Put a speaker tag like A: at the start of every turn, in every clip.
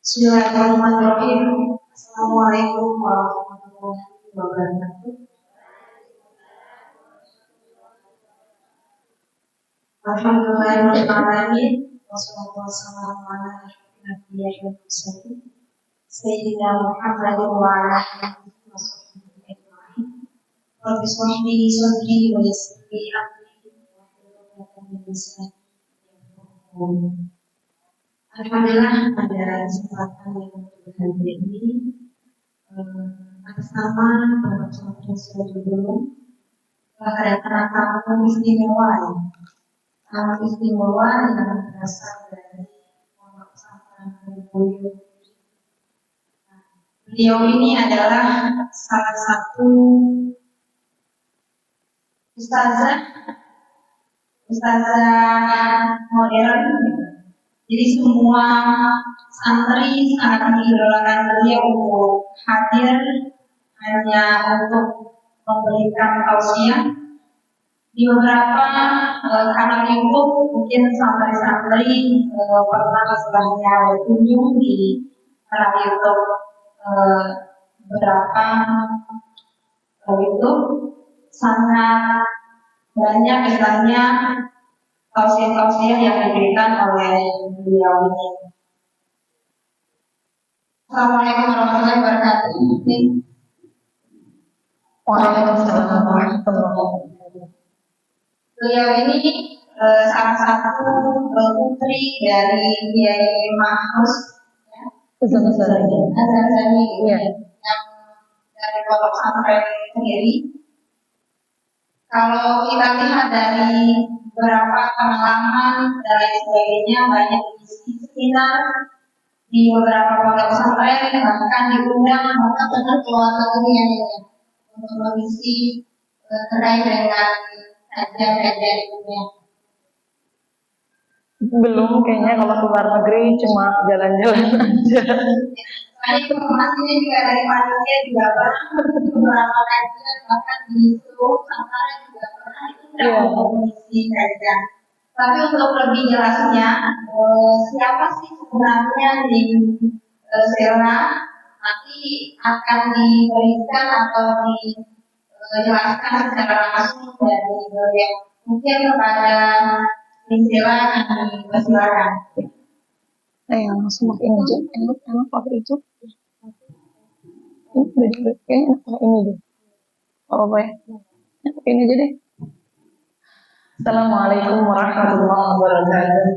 A: Bismillahirrahmanirrahim. Assalamualaikum warahmatullahi wabarakatuh. Alhamdulillahirrahmanirrahim. Wassalatu wassalamu ala asyrofil anbiya'i wal mursalin Sayyidina Muhammadin wa ala alihi wa sahbihi ajma'in. Rabbi shrah li sadri wa yassir li amri wahlul 'uqdatam min lisani yafqahu qawli. Alhamdulillah pada kesempatan yang berbahagia ini atas nama Bapak Saudara Saudara kedatangan tamu istimewa yang berasal dari Pondok Pesantren Buyut. Beliau ini adalah salah satu ustazah modern. Jadi semua santri sangat mengidolakan beliau untuk hadir hanya untuk memberikan tausiah. Di beberapa kanal YouTube mungkin santri-santri pernah istilahnya berkunjung di kanal YouTube beberapa YouTube sangat banyak istilahnya tausiah-tausiah yang diberikan oleh beliau ini. Assalamualaikum warahmatullahi wabarakatuh.
B: Waalaikumsalam warahmatullahi wabarakatuh.
A: Beliau ini salah satu putri dari Kiai Mahfuz Azhari yang dari Pondok Pesantren sendiri. Kalau kita lihat dari beberapa pengalaman dan lain sebagainya, banyak di seminar di beberapa pondok pesantren, bahkan diundang bahkan dengan keluar negeri untuk mengisi terkait dengan kajian-kajian ilmiah.
B: Belum, kayaknya kalau keluar negeri cuma jalan-jalan aja.
A: Informasinya juga dari panitia juga pernah beberapa kajian, bahkan di seluruh pesantren juga pernah untuk mengisi kajian. Tapi untuk lebih jelasnya, siapa sih sebenarnya di Sela nanti akan diberikan atau dijelaskan secara langsung dari beliau. Mungkin kepada Sela akan dipersilakan.
B: Langsung pakai ini aja. Enak pakai itu. Ini kayaknya enak pakai ini deh. Apa ya? Pakai ini aja deh. Assalamualaikum warahmatullahi wabarakatuh.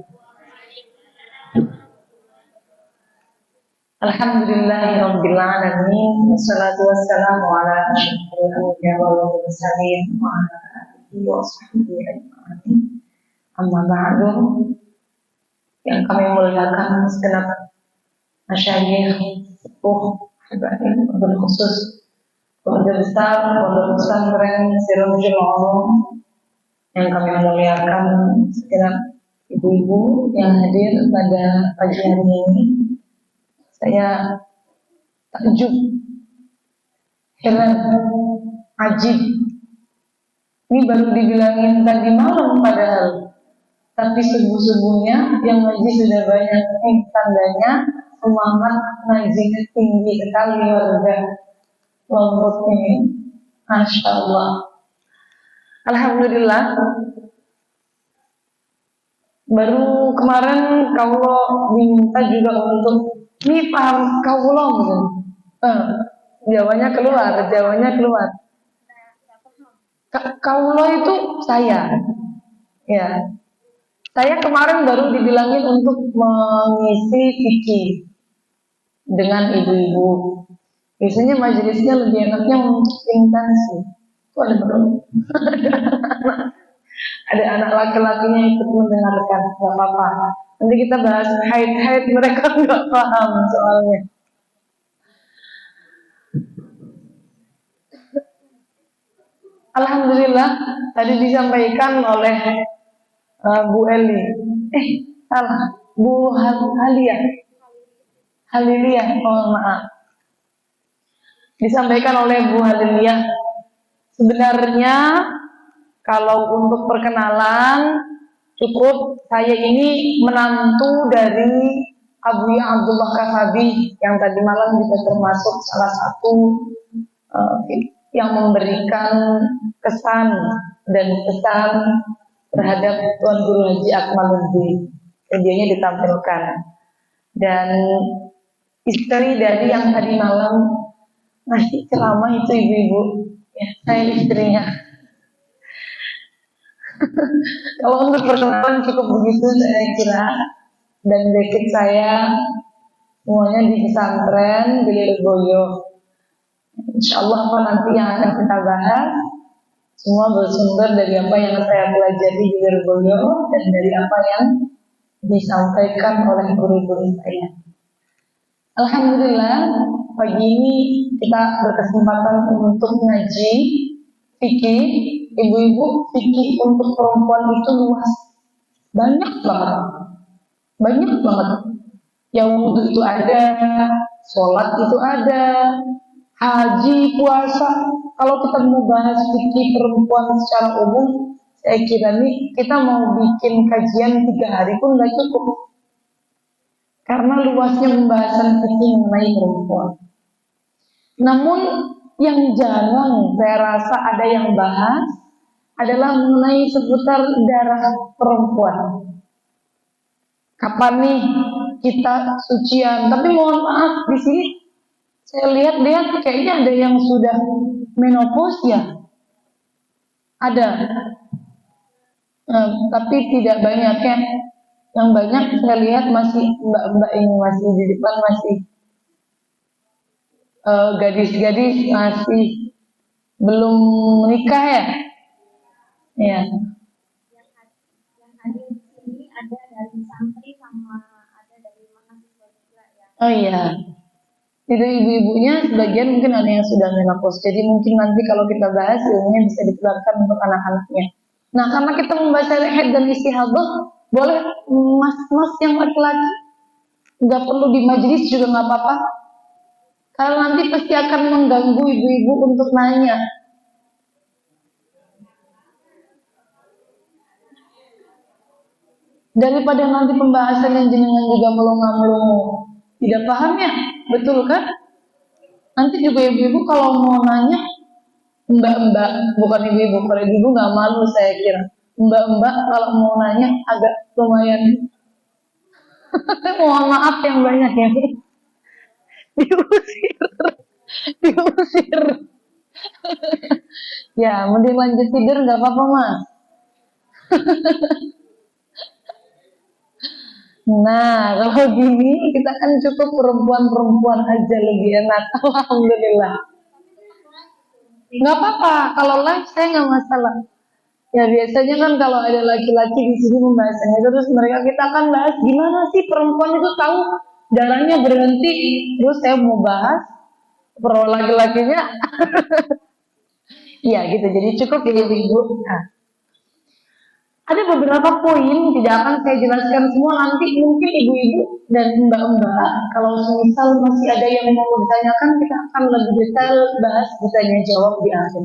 B: Alhamdulillahirabbil alamin. Wassalatu wassalamu ala asyrofil anbiya'i wal mursalin wa ala alihi wa sahbihi ajma'in. Amma ba'du. Yang kami muliakan segenap masyayikh sepuh ibadah berkhusus keluarga besar Pondok Pesantren Sirajul Ulum, yang kami muliakan segenap ibu-ibu yang hadir pada pagi hari ini. Saya takjub, heran, ajib. Ini baru dibilangin tadi malam padahal, tapi subuh-subuhnya yang ngaji sudah banyak. Ini tandanya semangat ngajinya tinggi sekali warga Lombok ini. Masya Allah. Alhamdulillah. Baru kemarin kaulo diminta juga untuk ini paham kaulo gitu. Jawanya keluar. Kaulo itu saya. Ya. Saya kemarin baru dibilangin untuk mengisi fikih dengan ibu-ibu. Biasanya majelisnya lebih enaknya intensi. Itu ada belum? Ada anak laki-lakinya ikut mendengarkan, nggak apa-apa. Nanti kita bahas haid mereka nggak paham soalnya. Alhamdulillah tadi disampaikan oleh Bu Eli, Bu Haliliyah, maaf. Disampaikan oleh Bu Haliliyah, sebenarnya kalau untuk perkenalan cukup saya ini menantu dari Abu Abdullah Kasabi yang tadi malam juga termasuk salah satu yang memberikan kesan dan pesan terhadap Tuan Guru Haji Akmaluddin. Videonya ditampilkan. Dan istri dari yang tadi malam ngasih ceramah itu ibu-ibu, ya, saya istrinya. Kalau untuk perkenalan cukup begitu saya kira. Dan basic saya semuanya di pesantren di Lirboyo. Insya Allah nanti yang akan kita bahas semua bersumber dari apa yang saya pelajari di Lirboyo dan dari apa yang disampaikan oleh guru-guru saya. Alhamdulillah pagi ini kita berkesempatan untuk ngaji fikih. Ibu-ibu, fikih untuk perempuan itu luas, banyak banget. Yang wudhu itu ada, sholat itu ada, haji, puasa. Kalau kita mau bahas fikih perempuan secara umum, saya kira nih kita mau bikin kajian 3 hari pun nggak cukup. Karena luasnya pembahasan fikih mengenai perempuan. Namun yang jarang saya rasa ada yang bahas adalah mengenai seputar darah perempuan. Kapan nih kita sucian? Tapi mohon maaf di sini saya lihat dia kayaknya ada yang sudah menopause ya. Ada, tapi tidak banyak ya. Yang banyak saya lihat masih mbak-mbak ini masih di depan masih gadis-gadis masih belum menikah ya. Ya.
A: Ada dari santri sama ada dari mahasiswa juga ya.
B: Oh iya. Itu ibu-ibunya sebagian mungkin ada yang sudah menopause. Jadi mungkin nanti kalau kita bahas ilmunya bisa ditularkan untuk anak-anaknya. Nah, karena kita membahas haid dan istihadah, boleh mas-mas yang laki-laki nggak perlu di majelis juga nggak apa-apa. Karena nanti pasti akan mengganggu ibu-ibu untuk nanya. Daripada nanti pembahasan yang jenengan juga melongo-melongo tidak paham ya, betul kan? Nanti juga ibu-ibu kalau mau nanya, mbak-mbak, bukan ibu-ibu, kalau ibu-ibu nggak malu saya kira. Mbak-mbak kalau mau nanya agak lumayan. Mohon maaf yang banyak ya. Diusir. Ya, mending lanjut tidur nggak apa-apa mas. Nah, kalau gini kita kan cukup perempuan-perempuan aja lebih enak. Alhamdulillah. Nggak apa-apa, kalau live saya nggak masalah. Ya biasanya kan kalau ada laki-laki di sini pembahasannya terus kita akan bahas gimana sih perempuan itu tahu darahnya berhenti. Terus saya mau bahas pro laki-lakinya. Ya gitu, jadi cukup ya ibu. Nah. Ada beberapa poin, tidak akan saya jelaskan semua, nanti mungkin ibu-ibu dan mbak-mbak, kalau misal masih ada yang mau ditanyakan, kita akan lebih detail bahas ditanya jawab di akhir.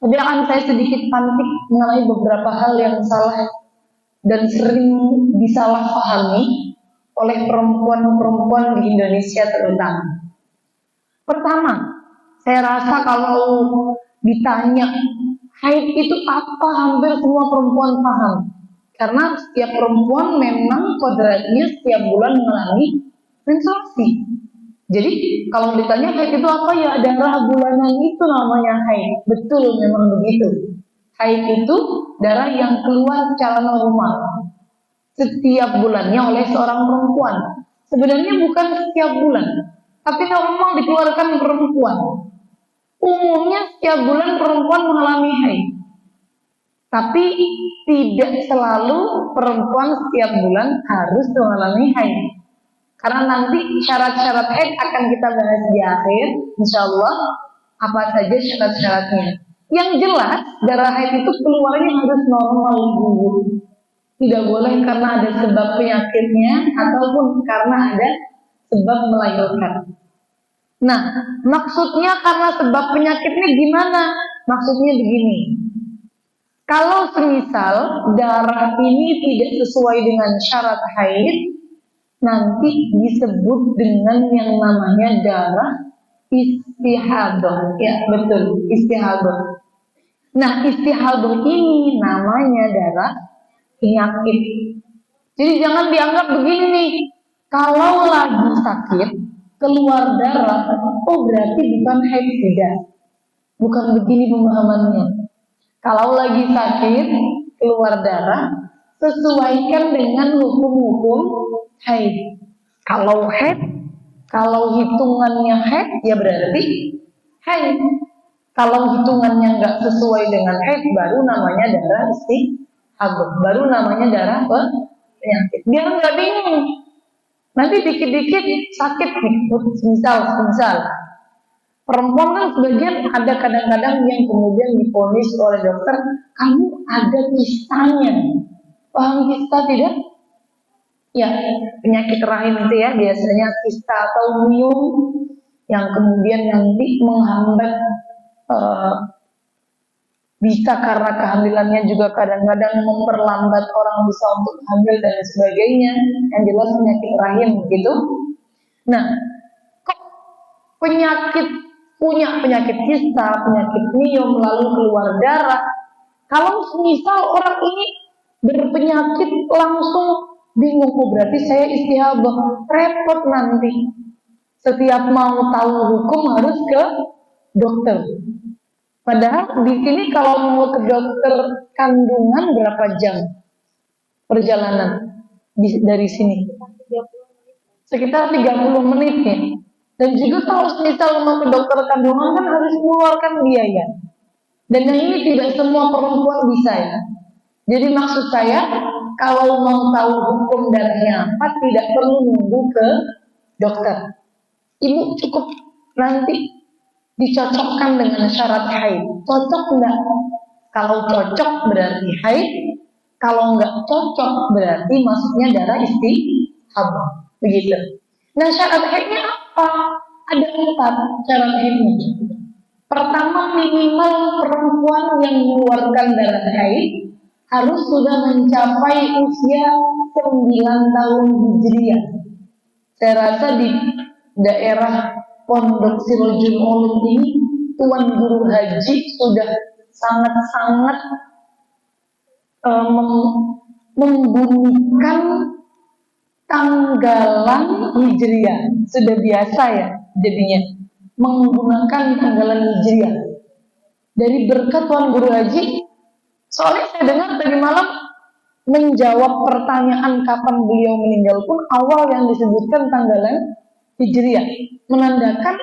B: Tapi akan saya sedikit pantik mengenai beberapa hal yang salah dan sering disalahpahami oleh perempuan-perempuan di Indonesia terutama. Pertama, saya rasa kalau ditanya haid itu apa, hampir semua perempuan paham. Karena setiap perempuan memang kodratnya setiap bulan mengalami menstruasi. Jadi kalau ditanya haid itu apa, ya darah bulanan itu namanya haid. Betul, memang begitu. Haid itu darah yang keluar secara normal setiap bulannya oleh seorang perempuan. Sebenarnya bukan setiap bulan, tapi normal dikeluarkan perempuan. Umumnya setiap bulan perempuan mengalami haid. Tapi tidak selalu perempuan setiap bulan harus mengalami haid. Karena nanti syarat-syarat haid akan kita bahas di akhir, insya Allah, apa saja syarat-syaratnya. Yang jelas, darah haid itu keluarnya harus normal dulu. Tidak boleh karena ada sebab penyakitnya ataupun karena ada sebab melahirkan. Nah, maksudnya karena sebab penyakitnya gimana? Maksudnya begini. Kalau semisal darah ini tidak sesuai dengan syarat haid, nanti disebut dengan yang namanya darah istihadah. Ya, betul, istihadah. Nah, istihadah ini namanya darah penyakit. Jadi jangan dianggap begini nih, kalau lagi sakit keluar darah, oh berarti bukan haid. Tidak. Bukan begini pemahamannya. Kalau lagi sakit keluar darah, sesuaikan dengan hukum-hukum haid. Kalau haid, kalau hitungannya haid, ya berarti haid. Kalau hitungannya nggak sesuai dengan haid, baru namanya darah istihadah, baru namanya darah penyakit. Biar nggak bingung. Nanti dikit-dikit sakit nih, misal perempuan kan sebagian ada kadang-kadang yang kemudian diponis oleh dokter, kamu ada kistanya. Paham kista tidak? Ya, penyakit rahim itu ya, biasanya kista atau myom yang kemudian nanti menghambat, bisa karena kehamilannya juga kadang-kadang memperlambat orang bisa untuk hamil dan sebagainya. Yang jelas penyakit rahim gitu. Nah, kok punya penyakit kista, penyakit myom lalu keluar darah. Kalau misal orang ini berpenyakit langsung bingung, oh berarti saya istihadah, repot nanti. Setiap mau tahu hukum harus ke dokter. Padahal di sini kalau mau ke dokter kandungan berapa jam perjalanan dari sini? Sekitar 30 menit ya. Dan juga kalau misal mau ke dokter kandungan kan harus mengeluarkan biaya. Dan yang ini tidak semua perempuan bisa ya. Jadi maksud saya, kalau mau tahu hukum darahnya apa, tidak perlu nunggu ke dokter. Ibu cukup nanti dicocokkan dengan syarat haid. Cocok enggak? Kalau cocok berarti haid. Kalau enggak cocok berarti maksudnya darah istihadah. Begitu. Nah, syarat haidnya apa? Ada 4 syarat haidnya. Pertama, minimal perempuan yang mengeluarkan darah haid harus sudah mencapai usia 9 tahun hijriah. Saya rasa di daerah Pondok Sirojul Ulum ini tuan guru haji sudah sangat-sangat membumikan tanggalan hijriah. Sudah biasa ya jadinya menggunakan tanggalan hijriah. Dari berkat tuan guru haji, soalnya saya dengar tadi malam menjawab pertanyaan kapan beliau meninggal pun awal yang disebutkan tanggalan hijriah, menandakan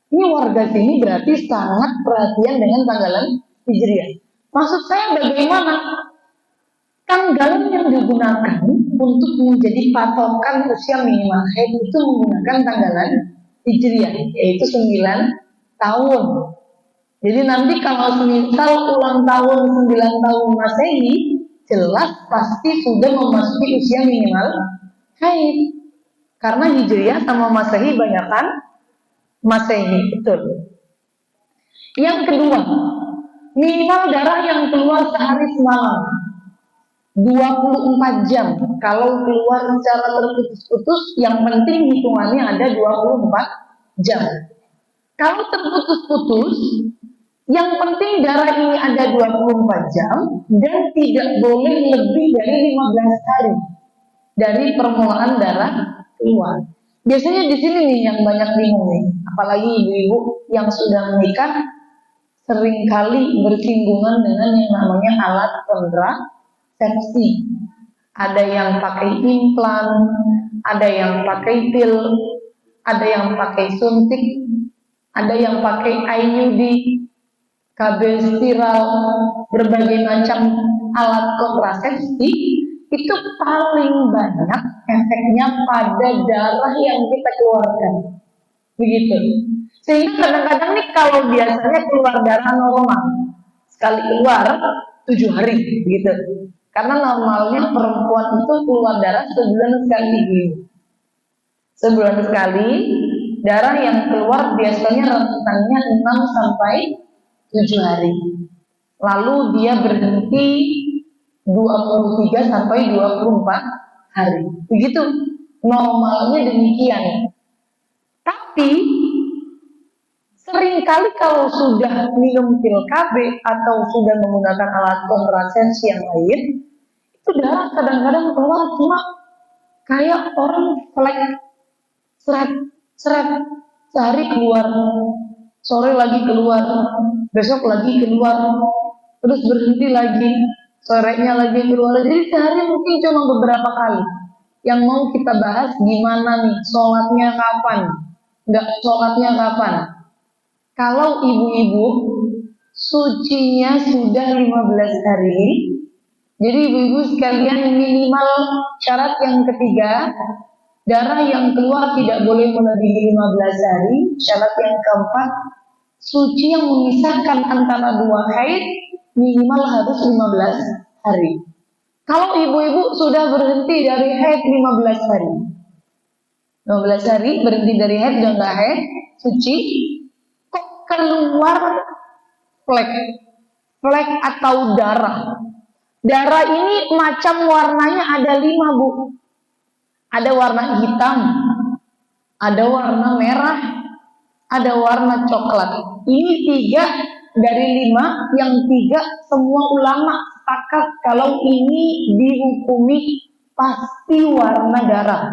B: ini warga sini berarti sangat perhatian dengan tanggalan hijriah. Maksud saya bagaimana tanggalan yang digunakan untuk menjadi patokan usia minimal haid itu menggunakan tanggalan hijriah, yaitu 9 tahun. Jadi nanti kalau semisal ulang tahun 9 tahun Masehi, jelas pasti sudah memasuki usia minimal haid. Karena hijriah sama Masehi banyakan Masehi, betul. Yang kedua, minimal darah yang keluar sehari semalam 24 jam. Kalau keluar secara terputus-putus, yang penting hitungannya ada 24 jam. Kalau terputus-putus, yang penting darah ini ada 24 jam dan tidak boleh lebih dari 15 hari dari permulaan darah keluar. Biasanya di sini nih yang banyak bingung nih, apalagi ibu-ibu yang sudah menikah seringkali bersinggungan dengan yang namanya alat kontrasepsi. Ada yang pakai implan, ada yang pakai pil, ada yang pakai suntik, ada yang pakai IUD, KB spiral, berbagai macam alat kontrasepsi. Itu paling banyak efeknya pada darah yang kita keluarkan. Begitu. Sehingga kadang-kadang nih kalau biasanya keluar darah normal, sekali keluar 7 hari, begitu. Karena normalnya perempuan itu keluar darah sebulan sekali. Sebulan sekali, darah yang keluar biasanya rentannya 6 sampai 7 hari. Lalu dia berhenti 23 sampai 24 hari. Begitu. normalnya demikian. Tapi seringkali kalau sudah minum pil KB atau sudah menggunakan alat kontrasepsi yang lain, itu darah kadang-kadang keluar cuma kayak orang flek, seret, seret, sehari keluar, sore lagi keluar, besok lagi keluar, terus berhenti lagi, sorenya lagi keluar. Jadi sehari mungkin cuma beberapa kali. Yang mau kita bahas gimana nih, sholatnya kapan? Enggak, sholatnya kapan? Kalau ibu-ibu sucinya sudah 15 hari, jadi ibu-ibu sekalian minimal syarat yang ketiga, darah yang keluar tidak boleh melebihi 15 hari. Syarat yang keempat, suci yang memisahkan antara dua haid minimal harus 15 hari. Kalau ibu-ibu sudah berhenti dari haid 15 hari, 15 hari berhenti dari haid, udah nggak haid, suci, kok keluar flek atau darah. Darah ini macam warnanya ada 5, Bu. Ada warna hitam, ada warna merah, ada warna coklat. Ini 3 dari 5, yang 3 semua ulama sepakat kalau ini dihukumi pasti warna darah.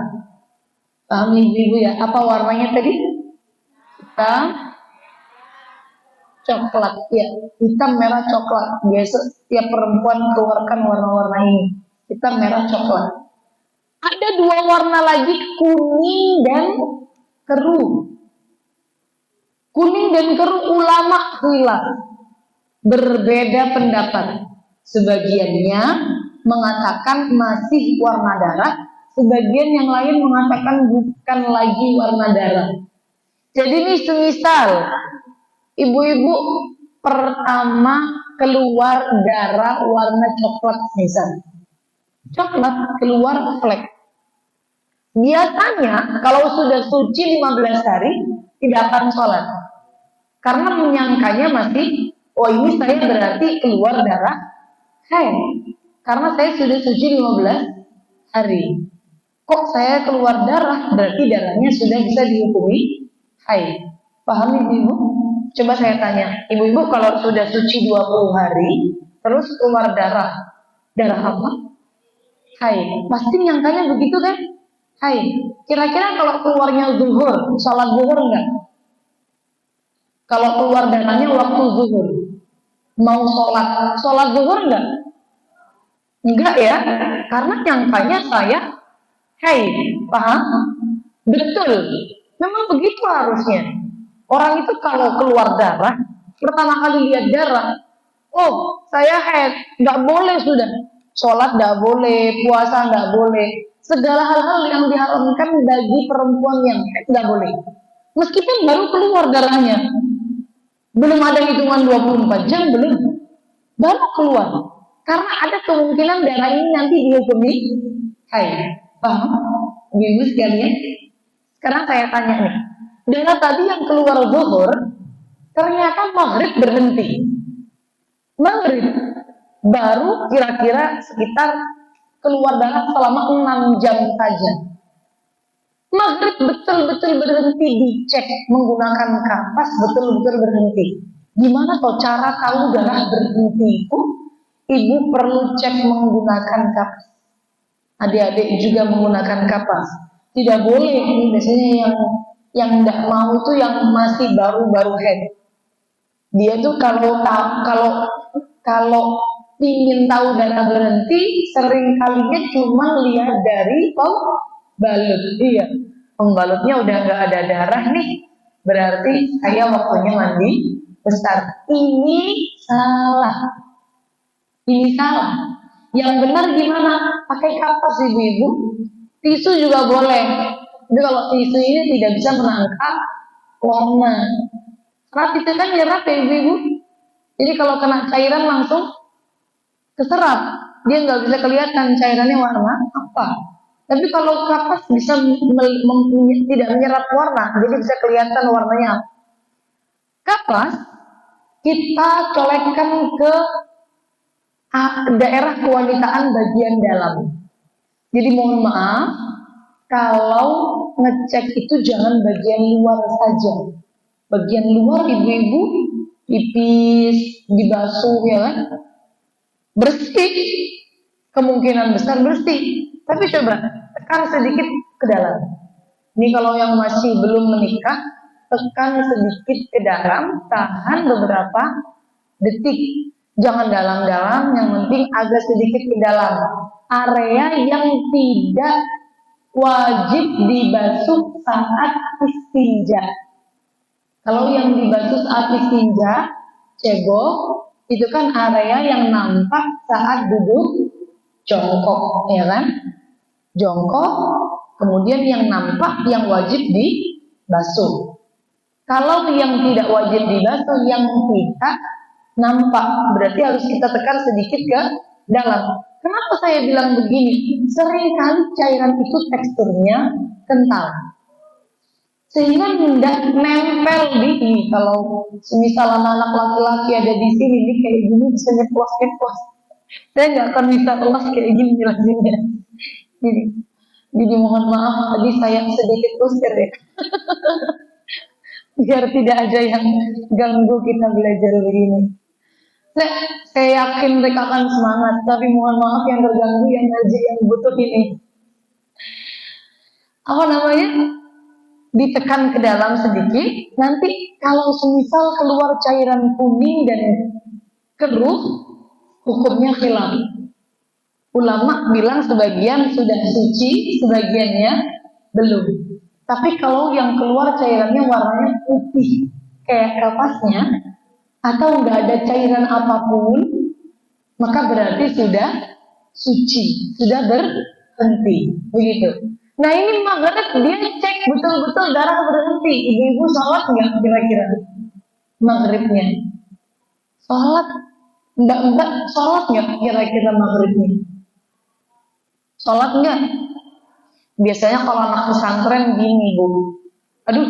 B: Paham ibu ya? Apa warnanya tadi? Hitam, coklat, ya. Hitam, merah, coklat. Biasa setiap perempuan keluarkan warna-warna ini. Hitam, merah, coklat. Ada 2 warna lagi, kuning dan keruh. Kuning dan keruh ulama khilaf, berbeda pendapat. Sebagiannya mengatakan masih warna darah, sebagian yang lain mengatakan bukan lagi warna darah. Jadi ini semisal ibu-ibu pertama keluar darah warna coklat, misal coklat keluar flek. Biasanya kalau sudah suci 15 hari tidak akan sholat, karena menyangkanya masih, oh ini saya berarti keluar darah haid, karena saya sudah suci 15 hari. Kok saya keluar darah, berarti darahnya sudah bisa dihukumi haid. Paham ibu-ibu? Coba saya tanya, ibu-ibu kalau sudah suci 20 hari, terus keluar darah apa? Haid. Pasti nyangkanya begitu kan? Haid. Kira-kira kalau keluarnya zuhur, sholat zuhur enggak? Kalau keluar darahnya waktu zuhur, mau sholat zuhur enggak? Enggak ya, karena nyangkanya saya haid. Paham? Betul. Memang begitu harusnya. Orang itu kalau keluar darah, pertama kali lihat darah, oh saya haid, nggak boleh sudah. Sholat nggak boleh, puasa nggak boleh. Segala hal-hal yang diharamkan bagi perempuan yang haid nggak boleh. Meskipun baru keluar darahnya, belum ada hitungan 24 jam, belum. Baru keluar. Karena ada kemungkinan darah ini nanti dihukumi haid. Paham? Ibu sekalian. Sekarang saya tanya nih, darah tadi yang keluar zuhur, ternyata maghrib berhenti. Maghrib baru kira-kira sekitar keluar darah selama 6 jam saja. Maghrib betul-betul berhenti, dicek menggunakan kapas, betul-betul berhenti. Gimana kok cara tahu darah berhenti itu? Ibu perlu cek menggunakan kapas. Adik-adik juga menggunakan kapas. Tidak boleh, ini biasanya yang tidak mau tuh yang masih baru-baru haid. Dia tuh kalau ingin tahu darah berhenti, sering kalinya cuma lihat dari pembalut. Iya, pembalutnya udah nggak ada darah nih, berarti saya waktunya mandi besar. Ini salah. Ini salah. Yang benar gimana? Pakai kapas ibu-ibu. Tisu juga boleh. Tapi kalau tisu ini tidak bisa menangkap warna. Karena tisu kan nyerap ya ibu-ibu. Jadi kalau kena cairan langsung keserap. Dia nggak bisa kelihatan cairannya warna apa. Tapi kalau kapas bisa tidak menyerap warna, jadi bisa kelihatan warnanya apa. Kapas kita colekkan ke daerah kewanitaan bagian dalam. Jadi mohon maaf, kalau ngecek itu jangan bagian luar saja. Bagian luar ibu-ibu pipis, dibasuh ya kan? Bersih. Kemungkinan besar bersih. Tapi coba tekan sedikit ke dalam. Ini kalau yang masih belum menikah, tekan sedikit ke dalam, tahan beberapa detik. Jangan dalam-dalam, yang penting agak sedikit ke dalam. Area yang tidak wajib dibasuh saat istinja. Kalau yang dibasuh saat istinja, cebok, itu kan area yang nampak saat duduk jongkok, ya kan? Jongkok, kemudian yang nampak yang wajib dibasuh. Kalau yang tidak wajib dibasuh, yang tidak nampak, berarti harus kita tekan sedikit ke dalam. Kenapa saya bilang begini? Seringkali cairan itu teksturnya kental, sehingga tidak nempel di ini. Kalau semisal anak laki-laki ada di sini, ini kayak gini bisa nyeplos. Saya nggak akan bisa kelas kayak gini jelasinnya. Jadi mohon maaf tadi saya sedikit usir ya. Biar tidak ada yang ganggu kita belajar begini. Saya yakin mereka akan semangat, tapi mohon maaf yang terganggu, yang ngaji, yang butuh ini. Apa namanya? Ditekan ke dalam sedikit. Nanti kalau semisal keluar cairan kuning dan keruh, hukumnya khilaf. Ulama bilang sebagian sudah suci, sebagiannya belum. Tapi kalau yang keluar cairannya warnanya putih, kayak kapasnya, atau nggak ada cairan apapun, maka berarti sudah suci, sudah berhenti, begitu. Nah ini maghrib dia cek betul-betul darah berhenti. Ibu-ibu sholat nggak kira-kira maghribnya? Sholat enggak sholat nggak kira-kira maghribnya? Sholat nggak? Biasanya kalau anak pesantren gini bu, aduh,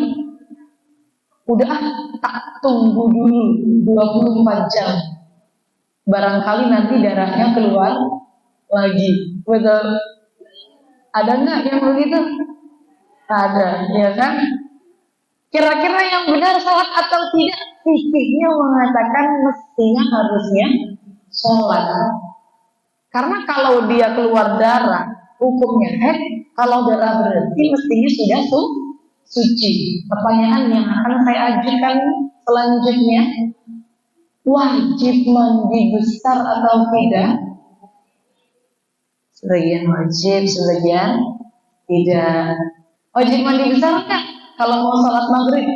B: udah tak tunggu dulu 24 jam. Barangkali nanti darahnya keluar lagi. Betul? Ada nggak yang begitu? Ada, ya kan? Kira-kira yang benar sholat atau tidak? Fikihnya mengatakan mestinya harusnya sholat. Karena kalau dia keluar darah, hukumnya haid. Kalau darah berhenti, mestinya sudah suci. Pertanyaan yang akan saya ajukan selanjutnya, wajib mandi besar atau tidak? Sebagian wajib, sebagian tidak. Wajib mandi besar enggak? Kalau mau sholat maghrib.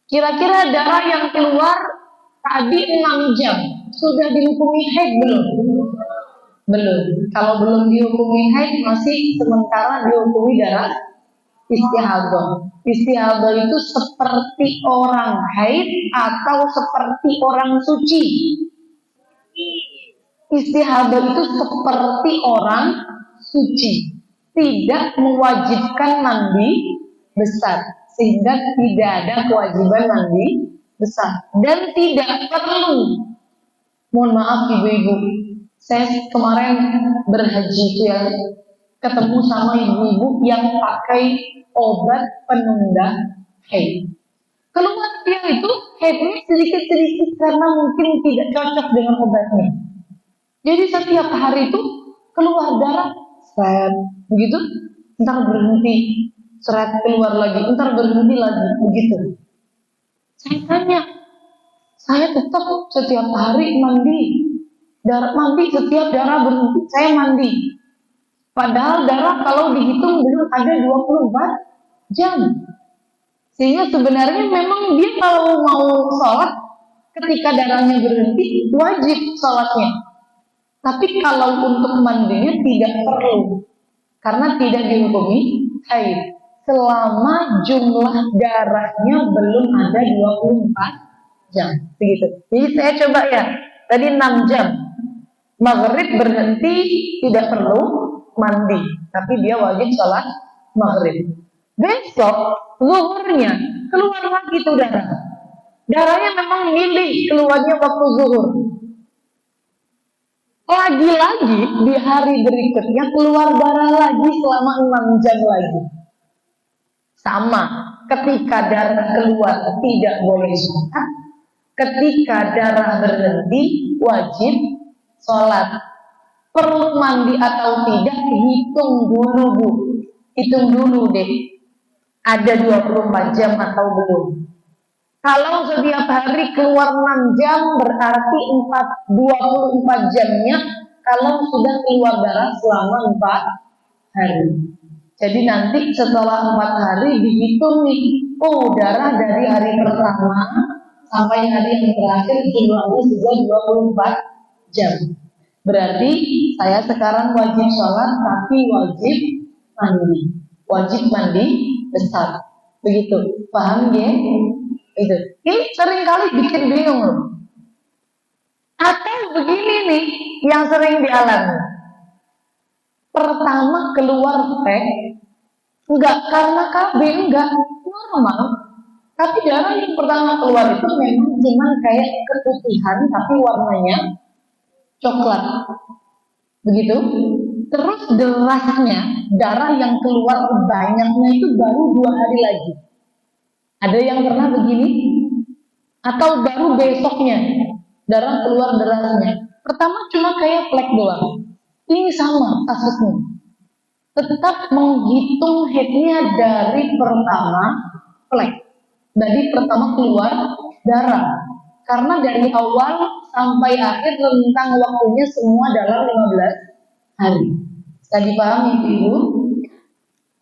B: Kira-kira darah yang keluar tadi 6 jam sudah dihukumi haid belum? Belum. Kalau belum dihukumi haid, masih sementara dihukumi darah istihadah. Istihadah itu seperti orang haid atau seperti orang suci? Istihadah itu seperti orang suci, tidak mewajibkan mandi besar, sehingga tidak ada kewajiban mandi besar dan tidak perlu. Mohon maaf ibu-ibu, saya kemarin berhaji itu ya, ketemu sama ibu-ibu yang pakai obat penunda haid. Keluar dia itu haidnya sedikit-sedikit karena mungkin tidak cocok dengan obatnya. Jadi setiap hari itu keluar darah, seret, begitu, ntar berhenti, seret keluar lagi, ntar berhenti lagi, begitu. Saya tanya, saya tetap setiap hari mandi, setiap darah berhenti, saya mandi. Padahal darah kalau dihitung belum ada 24 jam. Sehingga sebenarnya memang dia kalau mau sholat, ketika darahnya berhenti, wajib sholatnya. Tapi kalau untuk mandinya tidak perlu, karena tidak dihukumi haid selama jumlah darahnya belum ada 24 jam. Begitu. Jadi saya coba ya, tadi 6 jam. Maghrib berhenti tidak perlu mandi, tapi dia wajib sholat maghrib. Besok zuhurnya keluar lagi tuh darah. Darahnya memang milih keluarnya waktu zuhur. Lagi-lagi di hari berikutnya keluar darah lagi selama 6 jam lagi. Sama, ketika darah keluar tidak boleh sholat, ketika darah berhenti wajib sholat. Perlu mandi atau tidak, hitung dulu Bu. Hitung dulu deh. Ada 24 jam atau belum. Kalau setiap hari keluar 6 jam berarti 24 jamnya kalau sudah keluar darah selama 4 hari. Jadi nanti setelah 4 hari dihitung nih, oh darah dari hari pertama sampai hari yang terakhir jumlahnya sudah 24 jam. Berarti saya sekarang wajib sholat tapi wajib mandi. Wajib mandi besar. Begitu. Paham ya? Itu. Ini sering kali bikin bingung loh. Atau begini nih yang sering dialami. Pertama keluar enggak karena KB, enggak normal. Tapi darah yang pertama keluar itu memang cuma kayak keputihan tapi warnanya coklat. Begitu. Terus derasnya darah yang keluar banyaknya itu baru 2 hari lagi. Ada yang pernah begini? Atau baru besoknya darah keluar derasnya. Pertama cuma kayak flek doang. Ini sama kasusnya. Tetap menghitung headnya dari pertama flek. Dari pertama keluar darah. Karena dari awal sampai akhir rentang waktunya semua dalam 15 hari. Bisa dipahami Ibu?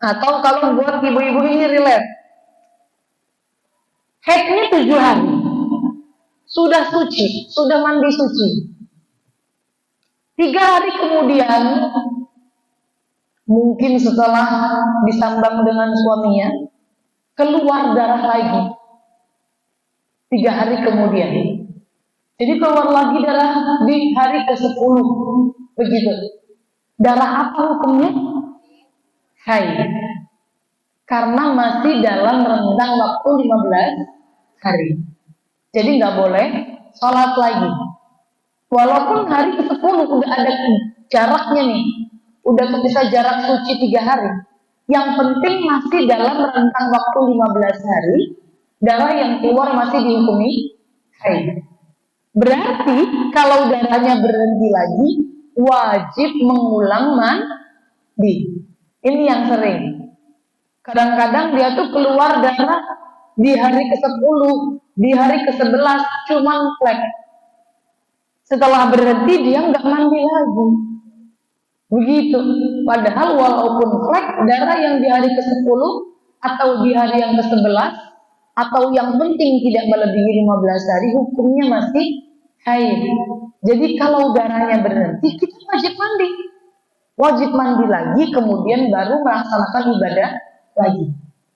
B: Atau kalau buat ibu-ibu ini relate. Haidnya 7 hari. Sudah suci, sudah mandi suci. 3 hari kemudian, mungkin setelah disambang dengan suaminya, keluar darah lagi. 3 hari kemudian. Jadi keluar lagi darah di hari ke-10. Begitu. Darah apa hukumnya? Haid. Karena masih dalam rentang waktu 15 hari. Jadi nggak boleh sholat lagi. Walaupun hari ke-10 udah ada jaraknya nih. Udah kepisah jarak suci 3 hari. Yang penting masih dalam rentang waktu 15 hari. Darah yang keluar masih dihukumi haid. Berarti kalau darahnya berhenti lagi, wajib mengulang mandi. Ini yang sering. Kadang-kadang dia tuh keluar darah di hari ke-10, di hari ke-11 cuman flek. Setelah berhenti dia nggak mandi lagi. Begitu. Padahal walaupun flek, darah yang di hari ke-10 atau di hari yang ke-11 atau yang penting tidak melebihi 15 hari hukumnya masih haid. Jadi kalau darahnya berhenti kita wajib mandi. Wajib mandi lagi kemudian baru melaksanakan ibadah lagi.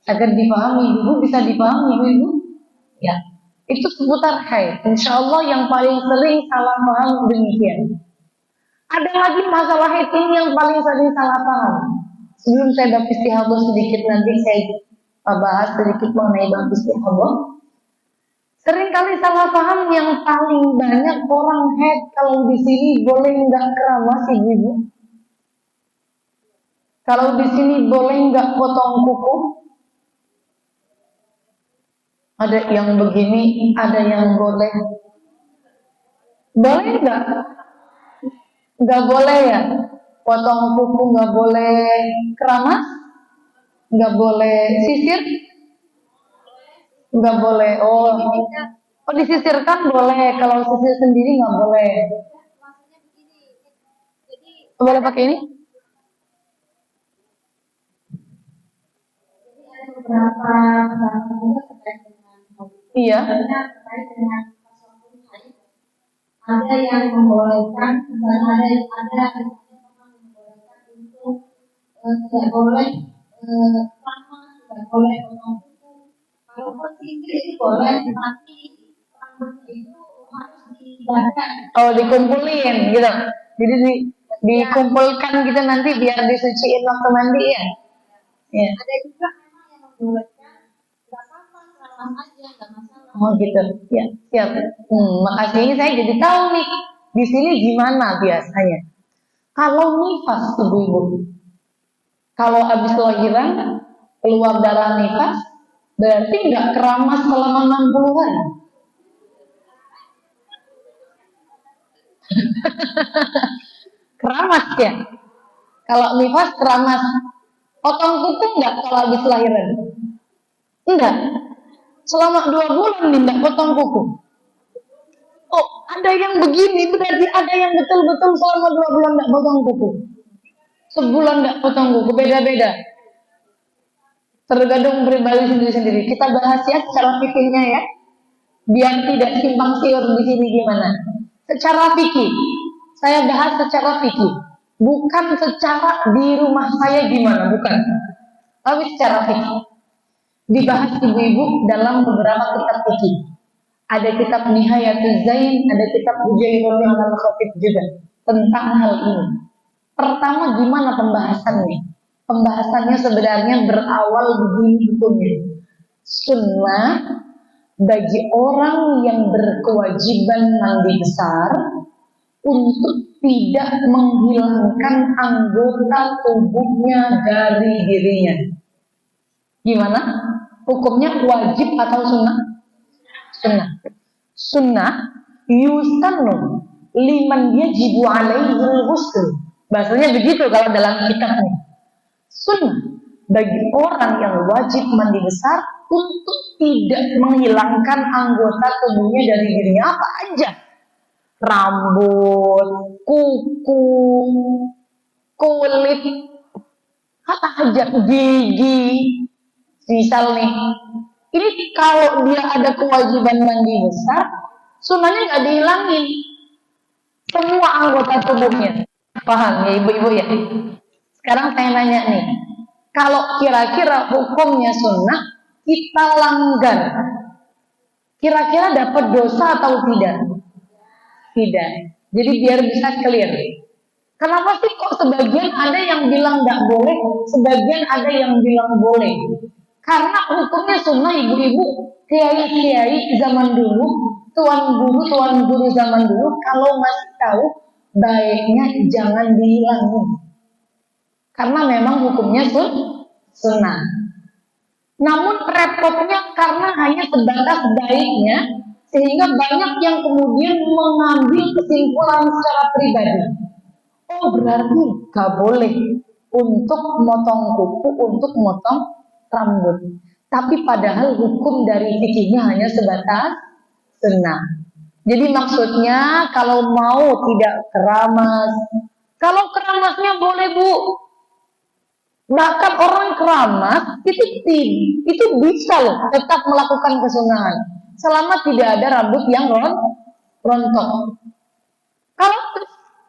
B: Agar dipahami Ibu, bisa dipahami Ibu? Ya. Itu seputar haid. Insya Allah yang paling sering salah paham demikian. Ada lagi masalah haid ini yang paling sering salah paham. Sebelum saya bab istihadah sedikit nanti saya bahas sedikit mengenai bab istihadah. Seringkali salah paham yang paling banyak orang haid kalau di sini boleh nggak keramas Ibu? Kalau di sini boleh nggak potong kuku? Ada yang begini, ada yang boleh. Boleh nggak? Nggak boleh ya? Potong kuku nggak boleh, keramas? Nggak boleh sisir? Nggak boleh. Oh, disisirkan boleh. Kalau sisir sendiri nggak boleh. Boleh pakai ini?
A: Beberapa terkait dengan
B: Iya.
A: terkait dengan ada yang membolehkan dan ada yang membolehkan untuk tidak boleh lama, tidak boleh potong kuku. Kalau sisir itu boleh, tapi rambutnya itu harus dibakar.
B: Oh, dikumpulin gitu. Jadi dikumpulkan gitu nanti biar disuciin waktu mandi ya. Ya.
A: Ada juga memang yang membolehkan nggak apa-apa, keramas aja nggak masalah.
B: Oh gitu. Ya, siap. Makasih ini saya jadi tahu nih. Di sini gimana biasanya? Kalau nifas ibu-ibu, kalau habis lahiran keluar darah nifas, berarti nggak keramas selama 60 hari. Keramas ya. Kalau nifas keramas. Potong kuku nggak kalau habis lahiran? Enggak. Selama 2 bulan nih nggak potong kuku. Oh, ada yang begini, berarti ada yang betul-betul selama 2 bulan nggak potong kuku. Sebulan nggak potong kuku, beda-beda. Tergantung pribadi sendiri-sendiri. Kita bahas ya secara fikihnya ya, biar tidak simpang siur di sini gimana. Secara fikih, saya bahas secara fikih, bukan secara di rumah saya gimana, bukan. Tapi secara fikih. Dibahas ibu-ibu dalam beberapa kitab fikih. Ada kitab Nihayatul Zain, ada kitab Hujairul Al-Khafif juga tentang hal ini. Pertama gimana pembahasannya? Pembahasannya sebenarnya berawal begini hukumnya. Sunnah bagi orang yang berkewajiban mandi besar untuk tidak menghilangkan anggota tubuhnya dari dirinya. Gimana? Hukumnya wajib atau sunnah? Sunnah. Sunnah yusannu liman yajibu alaihil ghusl. Bahasanya begitu kalau dalam kitabnya. Sunnah bagi orang yang wajib mandi besar untuk tidak menghilangkan anggota tubuhnya dari dirinya apa aja. Rambut, kuku, kulit, apa aja, gigi. Misal nih, ini kalau dia ada kewajiban mandi besar, sunnahnya nggak dihilangin semua anggota tubuhnya. Paham ya ibu-ibu ya? Sekarang saya nanya nih, kalau kira-kira hukumnya sunnah kita langgar, kira-kira dapat dosa atau tidak? Tidak. Jadi biar bisa clear. Kenapa sih kok sebagian ada yang bilang nggak boleh, sebagian ada yang bilang boleh? Karena hukumnya sunnah ibu-ibu, kiai-kiai zaman dulu, tuan guru zaman dulu, kalau masih tahu baiknya jangan dihilangin. Karena memang hukumnya sunnah. Namun repotnya karena hanya sebatas baiknya, sehingga banyak yang kemudian mengambil kesimpulan secara pribadi. Oh berarti gak boleh untuk motong kuku, untuk motong rambut. Tapi padahal hukum dari fikihnya hanya sebatas sunnah. Jadi maksudnya kalau mau tidak keramas, kalau keramasnya boleh bu. Bahkan orang keramas itu bisa loh tetap melakukan kesunahan selama tidak ada rambut yang rontok. Kalau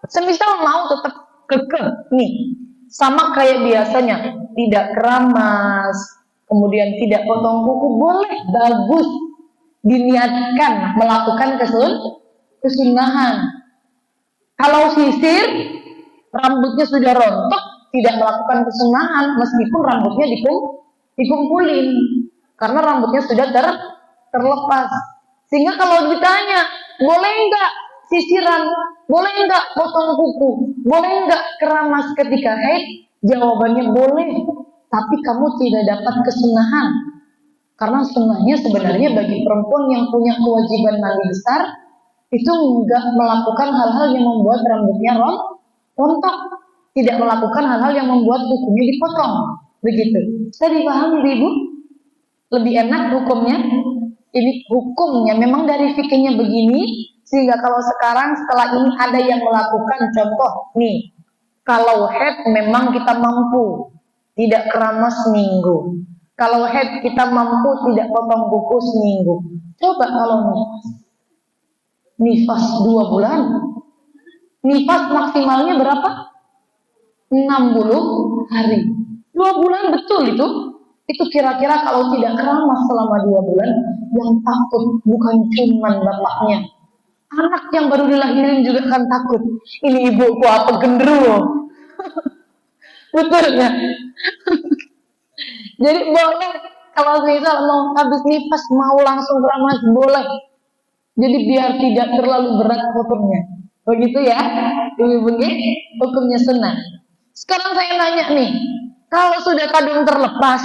B: semisal mau tetap kekeh nih, sama kayak biasanya, tidak keramas, kemudian tidak potong kuku, boleh, bagus, diniatkan melakukan kesunahan. Kalau sisir, rambutnya sudah rontok, tidak melakukan kesunahan meskipun rambutnya dikumpulin karena rambutnya sudah terlepas. Sehingga kalau ditanya, boleh enggak sisiran, boleh enggak potong kuku, boleh enggak keramas ketika haid? Jawabannya boleh, tapi kamu tidak dapat kesunahan. Karena sunnahnya sebenarnya bagi perempuan yang punya kewajiban mandi besar itu enggak melakukan hal-hal yang membuat rambutnya rontok. Tidak melakukan hal-hal yang membuat kukunya dipotong. Begitu. Bisa dipahami ibu? Lebih enak hukumnya? Ini hukumnya memang dari fikihnya begini, sehingga kalau sekarang setelah ini ada yang melakukan contoh nih, kalau haid memang kita mampu tidak keramas seminggu. Kalau haid kita mampu tidak potong kuku seminggu. Coba kalau nifas 2 bulan, nifas maksimalnya berapa? 60 hari. 2 bulan betul itu. Itu kira-kira kalau tidak keramas selama 2 bulan, yang takut bukan cuma bapaknya. Anak yang baru dilahirin juga kan takut. Ini ibuku apa gendruwo. Betul ya? Jadi boleh kalau misal mau habis nifas mau langsung keramas boleh. Jadi biar tidak terlalu berat kotornya. Begitu ya, ibu-ibu nggih, hukumnya sunnah. Sekarang saya nanya nih, kalau sudah kadung terlepas,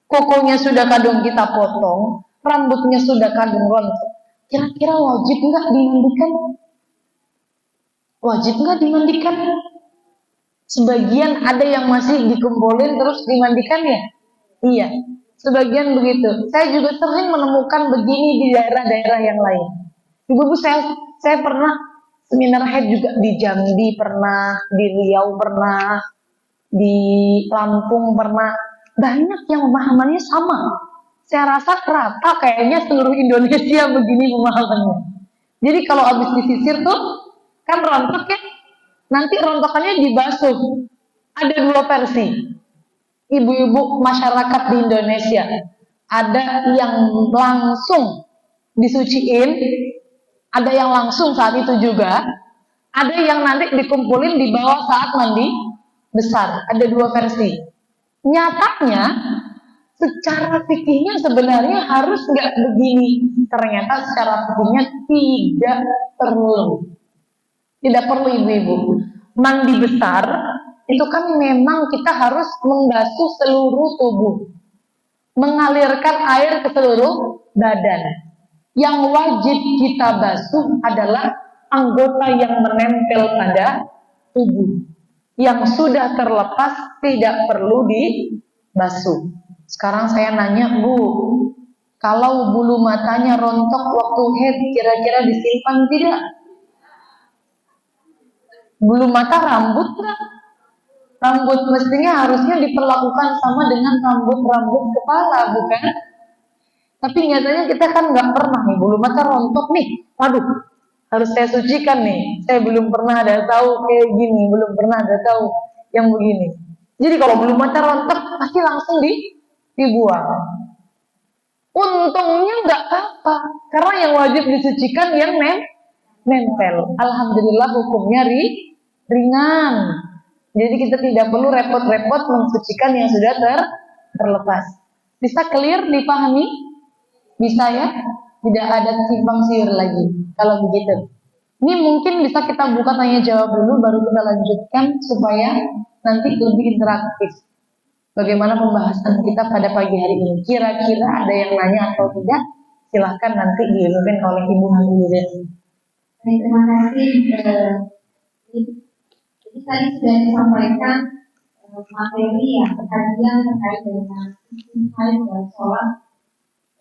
B: kukunya sudah kadung kita potong, rambutnya sudah kadung rontok, kira-kira wajib nggak dimandikan? Wajib nggak dimandikan? Sebagian ada yang masih dikumpulin terus dimandikan ya? Iya, sebagian begitu. Saya juga sering menemukan begini di daerah-daerah yang lain. Ibu-ibu, saya pernah seminar haid juga di Jambi pernah, di Riau pernah, di Lampung pernah. Banyak yang pemahamannya sama. Saya rasa rata kayaknya seluruh Indonesia begini pemahamannya. Jadi kalau habis disisir tuh kan rontok ya, nanti rontokannya dibasuh. Ada dua versi. Ibu-ibu masyarakat di Indonesia, ada yang langsung disuciin, ada yang langsung saat itu juga, ada yang nanti dikumpulin di bawah saat mandi besar. Ada dua versi. Nyatanya secara fikihnya sebenarnya harus nggak begini. Ternyata secara fikihnya tidak perlu. Tidak perlu ibu-ibu. Mandi besar itu kan memang kita harus membasuh seluruh tubuh, mengalirkan air ke seluruh badan. Yang wajib kita basuh adalah anggota yang menempel pada tubuh. Yang sudah terlepas tidak perlu dibasuh. Sekarang saya nanya, Bu, kalau bulu matanya rontok waktu haid, kira-kira disimpan tidak? Bulu mata rambut nggak? Rambut mestinya harusnya diperlakukan sama dengan rambut-rambut kepala, bukan? Tapi nyatanya kita kan nggak pernah nih, bulu mata rontok nih, waduh, harus saya sucikan nih. Saya belum pernah ada tahu kayak gini, belum pernah ada tahu yang begini. Jadi kalau bulu mata rontok pasti langsung dibuang. Untungnya nggak apa-apa, karena yang wajib disucikan yang nempel. Alhamdulillah hukumnya ringan. Jadi kita tidak perlu repot-repot mensucikan yang sudah terlepas. Bisa clear dipahami? Bisa ya? Tidak ada simpang siur lagi. Kalau begitu. Ini mungkin bisa kita buka tanya jawab dulu, baru kita lanjutkan supaya nanti lebih interaktif. Bagaimana pembahasan kita pada pagi hari ini? Kira-kira ada yang nanya atau tidak? Silahkan nanti diumumin oleh Ibu Hamiduddin.
A: Terima kasih. Jadi tadi sudah disampaikan materi ya, kajian terkait dengan haid dan sholat.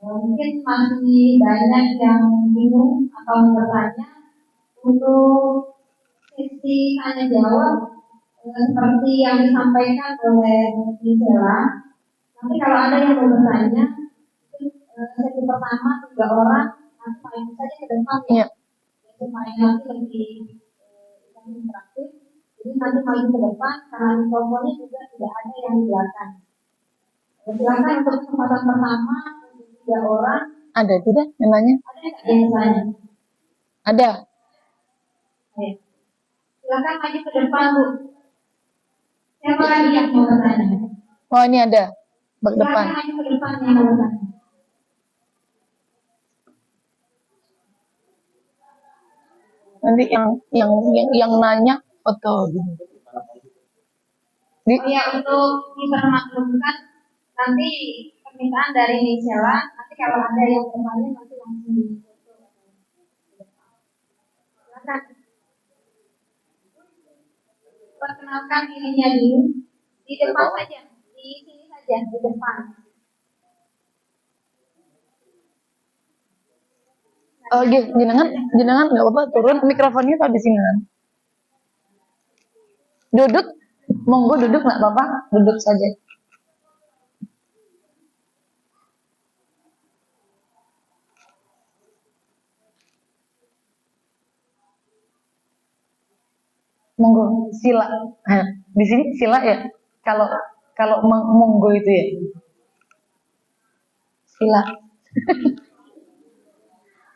A: Mungkin masih banyak yang bingung atau bertanya. Untuk sesi tanya jawab seperti yang disampaikan oleh Gisela, nanti kalau ada yang mau bertanya, sesi pertama 3 orang, nanti paling saja ke depan ya, supaya nanti lebih interaktif. Jadi nanti paling ke depan, karena mikrofonnya juga tidak ada yang di belakang. Silakan untuk kesempatan pertama 3 orang.
B: Ada tidak namanya?
A: Ada yang bertanya?
B: Ada.
A: Silakan maju ke depan, Bu. Siapa lagi yang mau bertanya?
B: Oh, ini ada. Bak depan.
A: Silakan maju ke depan yang mau bertanya.
B: Nanti yang nanya foto.
A: Ya, untuk dipermaklumkan nanti permintaan dari Gisela. Nanti kalau ada yang bertanya nanti langsung difoto. Silakan. Perkenalkan dirinya dulu di depan saja, di sini saja, di depan.
B: Oh, jenengan nggak apa-apa turun mikrofonnya tak di sini kan? Duduk, monggo duduk nggak apa-apa, duduk saja. Monggo sila. Di sini sila ya. Kalau monggo itu ya. Sila.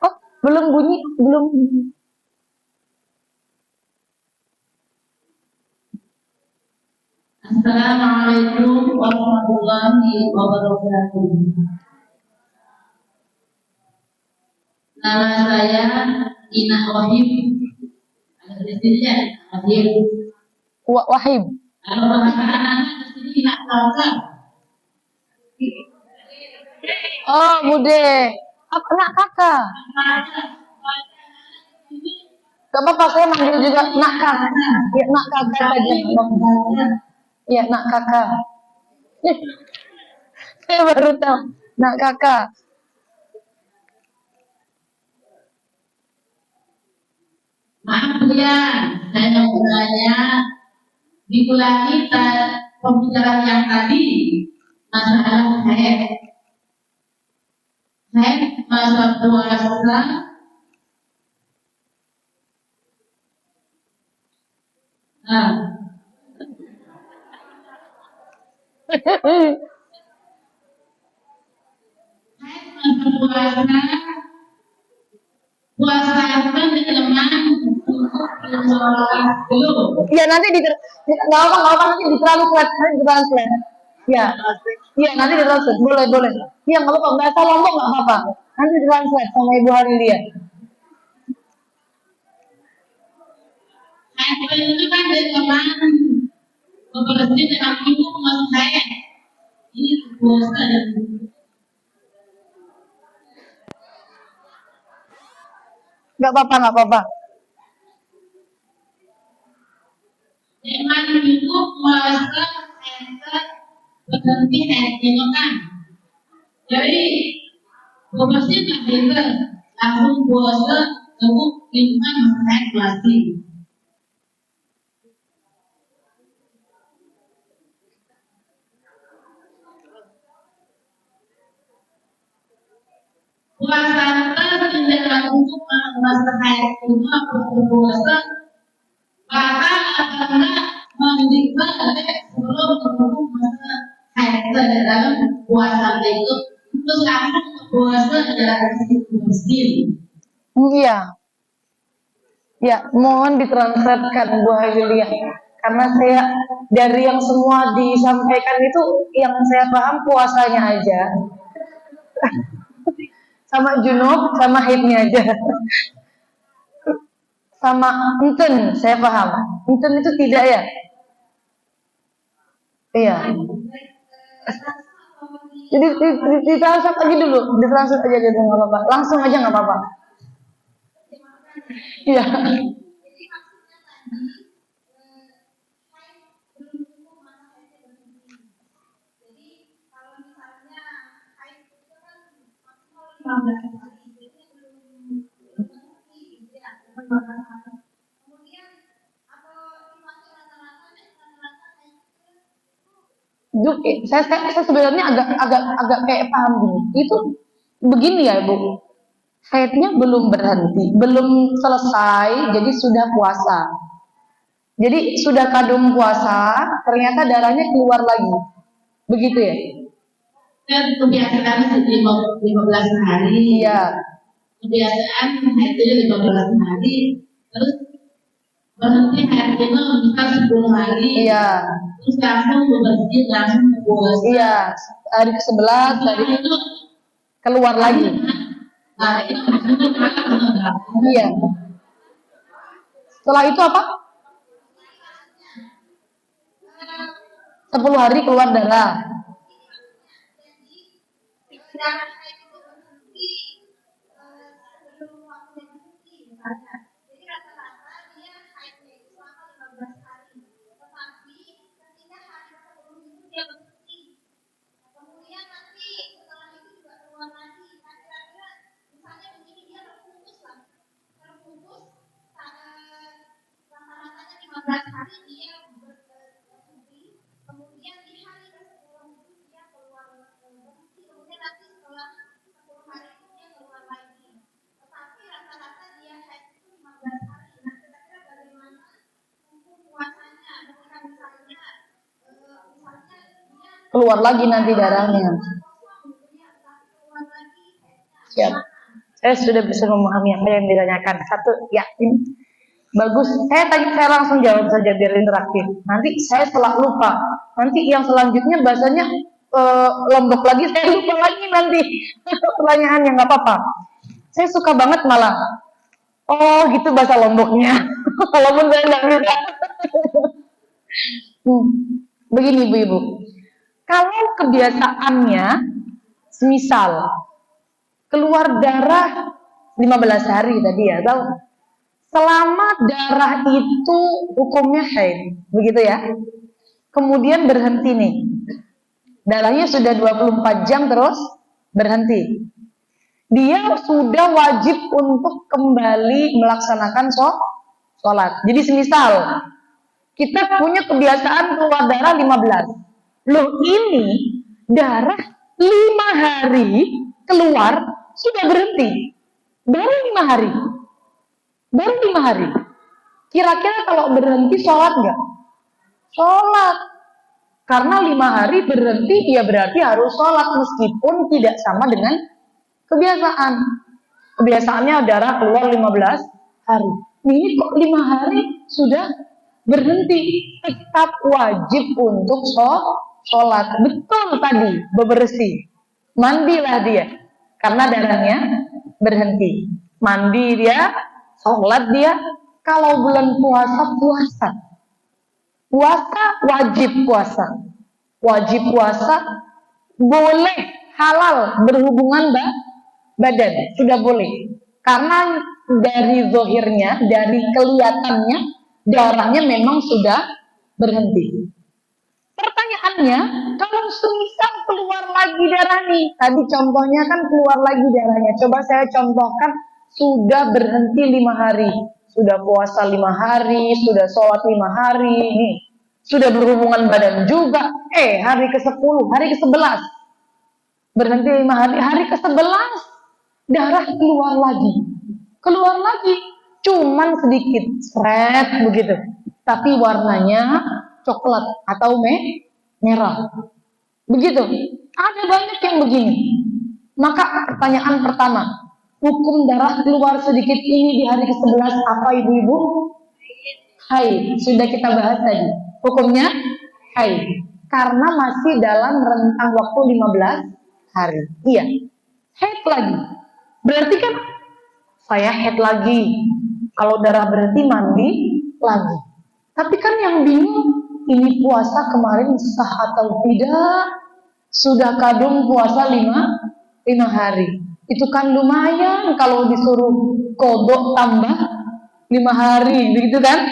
B: Oh, belum bunyi, belum.
C: Assalamualaikum warahmatullahi wabarakatuh. Nama saya Ina Wahib. Di sini ya, Wahib.
B: Wahib.
C: Kalau bahasa anak-anak di sini nak kakak.
B: Oh, Bude. Apa nak kakak? Gak apa-apa, saya manggil juga nak kakak. Ya, nak kakak aja. Ya, nak kakak. Saya baru tahu. Nak kakak.
C: Maaf ya, saya mau bertanya diulangi pembicaraan yang tadi masalah haid masa puasa. Nah, haid masa puasa kan lemah belum.
B: Ya nanti nggak apa nanti ditranslate. Ya, iya nanti ditranslate. Boleh. Iya nggak apa-apa, bahasa Lombok nggak apa-apa. Nanti ditranslate sama Ibu Harilia.
C: Haid itu kan dari lemah bebersih dengan ibu masuk haid. Ini puasa dan
B: Nggak apa-apa.
C: dengan ibu puasa berhenti haidnya kan. Jadi bebersih nggak bisa langsung puasa cukup lingkungan masuk haid masih. Puasa tidak untuk masa haid itu berpuasa bahkan karena meninggal sebelum menutup masa haid dalam puasa itu terus langsung puasa adalah bersih.
B: Iya. Ya, mohon ditranslatekan Bu Harilia. Karena saya dari yang semua disampaikan itu yang saya paham puasanya aja. Sama junub, sama haidnya aja. Sama enten, saya paham. Enten itu tidak ya? Iya. Jadi ditranslate aja dulu, ditranslate aja gitu nggak apa-apa. Langsung aja nggak apa-apa. Iya. Saya sebenarnya agak kayak paham gini. Itu begini ya Bu. Haidnya belum berhenti, belum selesai, jadi sudah puasa. Jadi sudah kadung puasa, ternyata darahnya keluar lagi. Begitu ya?
C: Kan kebiasaan 15 hari.
B: Iya.
C: Kebiasaan haidnya 15 hari. Terus berhenti haidnya bisa 10 hari.
B: Iya.
C: Terus langsung bebersih, langsung puasa.
B: Iya. Hari ke-11 tadi
C: itu
B: keluar lagi.
C: Nah, itu maksudnya
B: Iya. Setelah itu apa? 10 hari keluar darah. Keluar lagi nanti darahnya. Siap. Saya sudah bisa memahami apa yang ditanyakan. Satu, yakin. Bagus. Saya langsung jawab saja biar interaktif. Nanti saya setelah lupa. Nanti yang selanjutnya bahasanya Lombok lagi, saya lupa lagi nanti pertanyaannya, nggak apa-apa. Saya suka banget malah. Oh gitu bahasa Lomboknya. Walaupun saya nggak bisa. Begini ibu-ibu, kalau kebiasaannya, semisal keluar darah 15 hari tadi ya, tahu? Selama darah itu hukumnya haid, begitu ya. Kemudian berhenti nih. Darahnya sudah 24 jam terus berhenti. Dia sudah wajib untuk kembali melaksanakan sholat. Jadi semisal kita punya kebiasaan keluar darah 15. Loh ini darah 5 hari keluar sudah berhenti. Baru 5 hari. Baru 5 hari. Kira-kira kalau berhenti sholat nggak? Sholat. Karena 5 hari berhenti, ya berarti harus sholat meskipun tidak sama dengan kebiasaan. Kebiasaannya darah keluar 15 hari. Ini kok 5 hari sudah berhenti. Tetap wajib untuk sholat. Betul tadi, bebersih. Mandilah dia. Karena darahnya berhenti. Mandi dia, sholat dia. Kalau bulan puasa, puasa. Puasa wajib puasa. Wajib puasa, boleh halal berhubungan badan, sudah boleh. Karena dari zahirnya, dari kelihatannya, darahnya memang sudah berhenti. Pertanyaannya, kalau semisal keluar lagi darah nih, tadi contohnya kan keluar lagi darahnya. Coba saya contohkan, sudah berhenti 5 hari. Sudah puasa 5 hari, sudah sholat 5 hari, nih. Sudah berhubungan badan juga. Hari ke-10, hari ke-11. Berhenti 5 hari, hari ke-11. Darah keluar lagi. Keluar lagi. Cuman sedikit, seret begitu. Tapi warnanya coklat atau merah. Begitu. Ada banyak yang begini. Maka pertanyaan pertama, hukum darah keluar sedikit ini di hari ke-11 apa ibu-ibu? Haid. Sudah kita bahas tadi. Hukumnya haid. Karena masih dalam rentang waktu 15 hari. Iya. Haid lagi. Berarti kan saya haid lagi. Kalau darah berhenti mandi lagi. Tapi kan yang bingung, ini puasa kemarin sah atau tidak? Sudah kadung puasa 5 hari. Itu kan lumayan kalau disuruh kodok tambah 5 hari, begitu kan?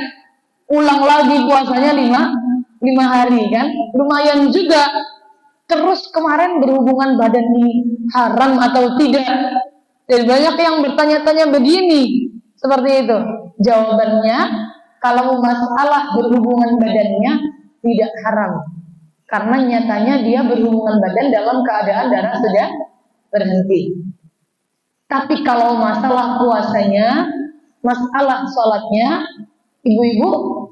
B: Ulang lagi puasanya 5 hari kan? Lumayan juga. Terus kemarin berhubungan badan ini haram atau tidak? Dan banyak yang bertanya-tanya begini, seperti itu. Jawabannya, kalau masalah berhubungan badannya tidak haram. Karena nyatanya dia berhubungan badan dalam keadaan darah sudah berhenti. Tapi kalau masalah puasanya, masalah sholatnya, ibu-ibu,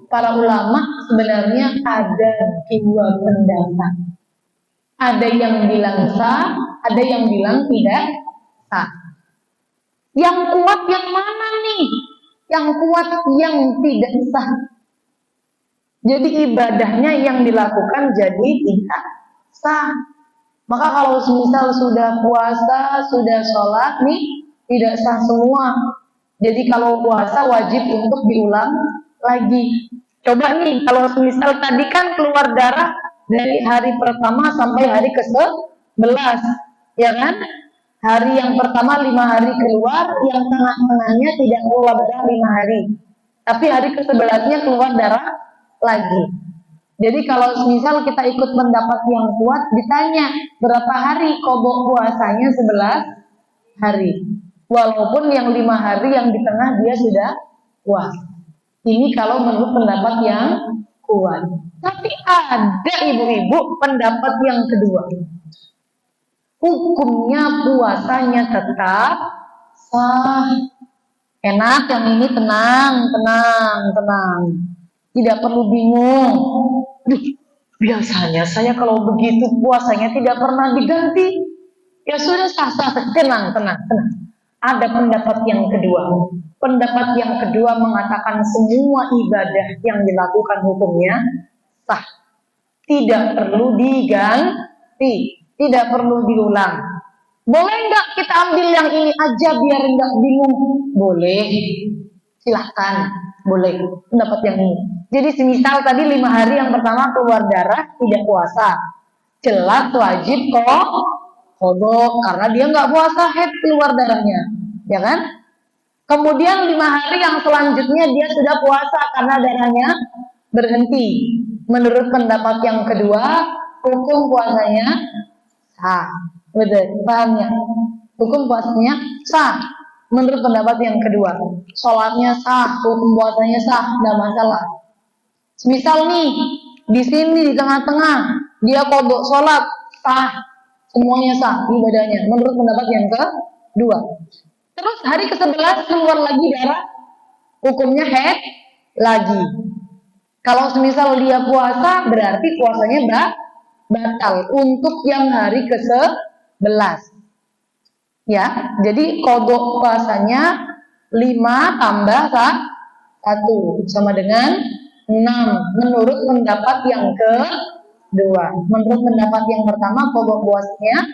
B: para ulama sebenarnya ada 2 pendapat. Ada yang bilang sah, ada yang bilang tidak sah. Yang kuat yang mana nih? Yang kuat yang tidak sah. Jadi ibadahnya yang dilakukan jadi tidak sah. Maka kalau misal sudah puasa, sudah sholat nih, tidak sah semua. Jadi kalau puasa wajib untuk diulang lagi. Coba nih, kalau misal tadi kan keluar darah dari hari pertama sampai hari ke-11, ya kan? Hari yang pertama 5 hari keluar, yang tengah-tengahnya tidak keluar darah 5 hari. Tapi hari ke-11-nya keluar darah lagi. Jadi kalau misal kita ikut pendapat yang kuat, ditanya berapa hari kodok puasanya 11 hari. Walaupun yang 5 hari yang di tengah dia sudah puasa. Ini kalau menurut pendapat yang kuat. Tapi ada ibu-ibu pendapat yang kedua. Hukumnya puasanya tetap sah. Enak yang ini tenang. Tidak perlu bingung. Biasanya saya kalau begitu puasanya tidak pernah diganti. Ya sudah sah-sah, tenang. Ada pendapat yang kedua. Pendapat yang kedua mengatakan semua ibadah yang dilakukan hukumnya sah. Tidak perlu diganti, tidak perlu diulang. Boleh nggak kita ambil yang ini aja biar nggak bingung? Boleh, silahkan. boleh. Pendapat yang ini. Jadi semisal tadi 5 hari yang pertama keluar darah tidak puasa, jelas wajib kok kodok karena dia nggak puasa haid keluar darahnya, ya kan? Kemudian 5 hari yang selanjutnya dia sudah puasa karena darahnya berhenti. Menurut pendapat yang kedua, hukum puasanya sah. Betul, paham ya? Hukum puasanya sah. Menurut pendapat yang kedua, sholatnya sah, hukum puasanya sah, tidak masalah. Misal nih, di sini di tengah-tengah dia kodok sholat sah, semuanya sah ibadahnya. Menurut pendapat yang kedua. Terus hari ke-11 keluar lagi darah, hukumnya haid lagi. Kalau semisal dia puasa, berarti puasanya batal untuk yang hari ke-11. Ya, jadi kodok puasanya 5 tambah 1 sama dengan 6 menurut pendapat yang kedua. Menurut pendapat yang pertama kodok puasanya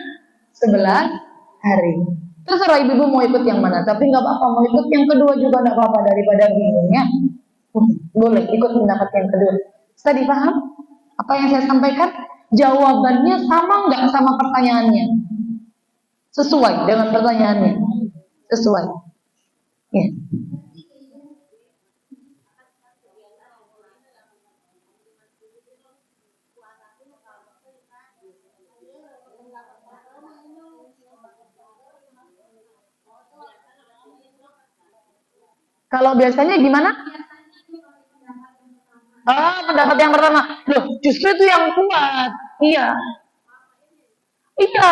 B: 11 hari. Terserah ibu-ibu mau ikut yang mana, tapi nggak apa-apa, mau ikut yang kedua juga nggak apa-apa daripada bingung ya. Boleh ikut pendapat yang kedua. Sudah dipaham apa yang saya sampaikan? Jawabannya sama nggak sama pertanyaannya? Sesuai dengan pertanyaannya. Sesuai. Ya. Kalau biasanya gimana? Pendapat yang pertama. Loh, justru itu yang kuat. Iya. Iya.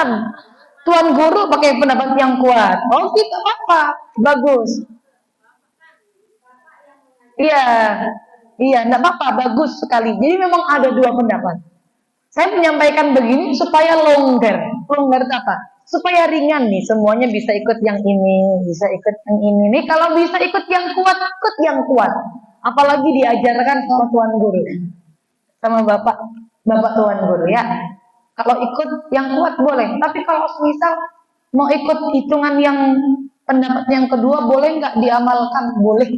B: Tuan guru pakai pendapat yang kuat. Oh, tidak apa-apa. Bagus. Iya. Iya, tidak apa-apa. Bagus sekali. Jadi memang ada 2 pendapat. Saya menyampaikan begini supaya longgar. Longgar itu apa? Supaya ringan nih. Semuanya bisa ikut yang ini. Bisa ikut yang ini. Nih, kalau bisa ikut yang kuat, ikut yang kuat. Apalagi diajarkan sama tuan guru. Sama bapak tuan guru ya. Kalau ikut yang kuat boleh, tapi kalau misal mau ikut hitungan yang pendapat yang kedua boleh nggak diamalkan? Boleh,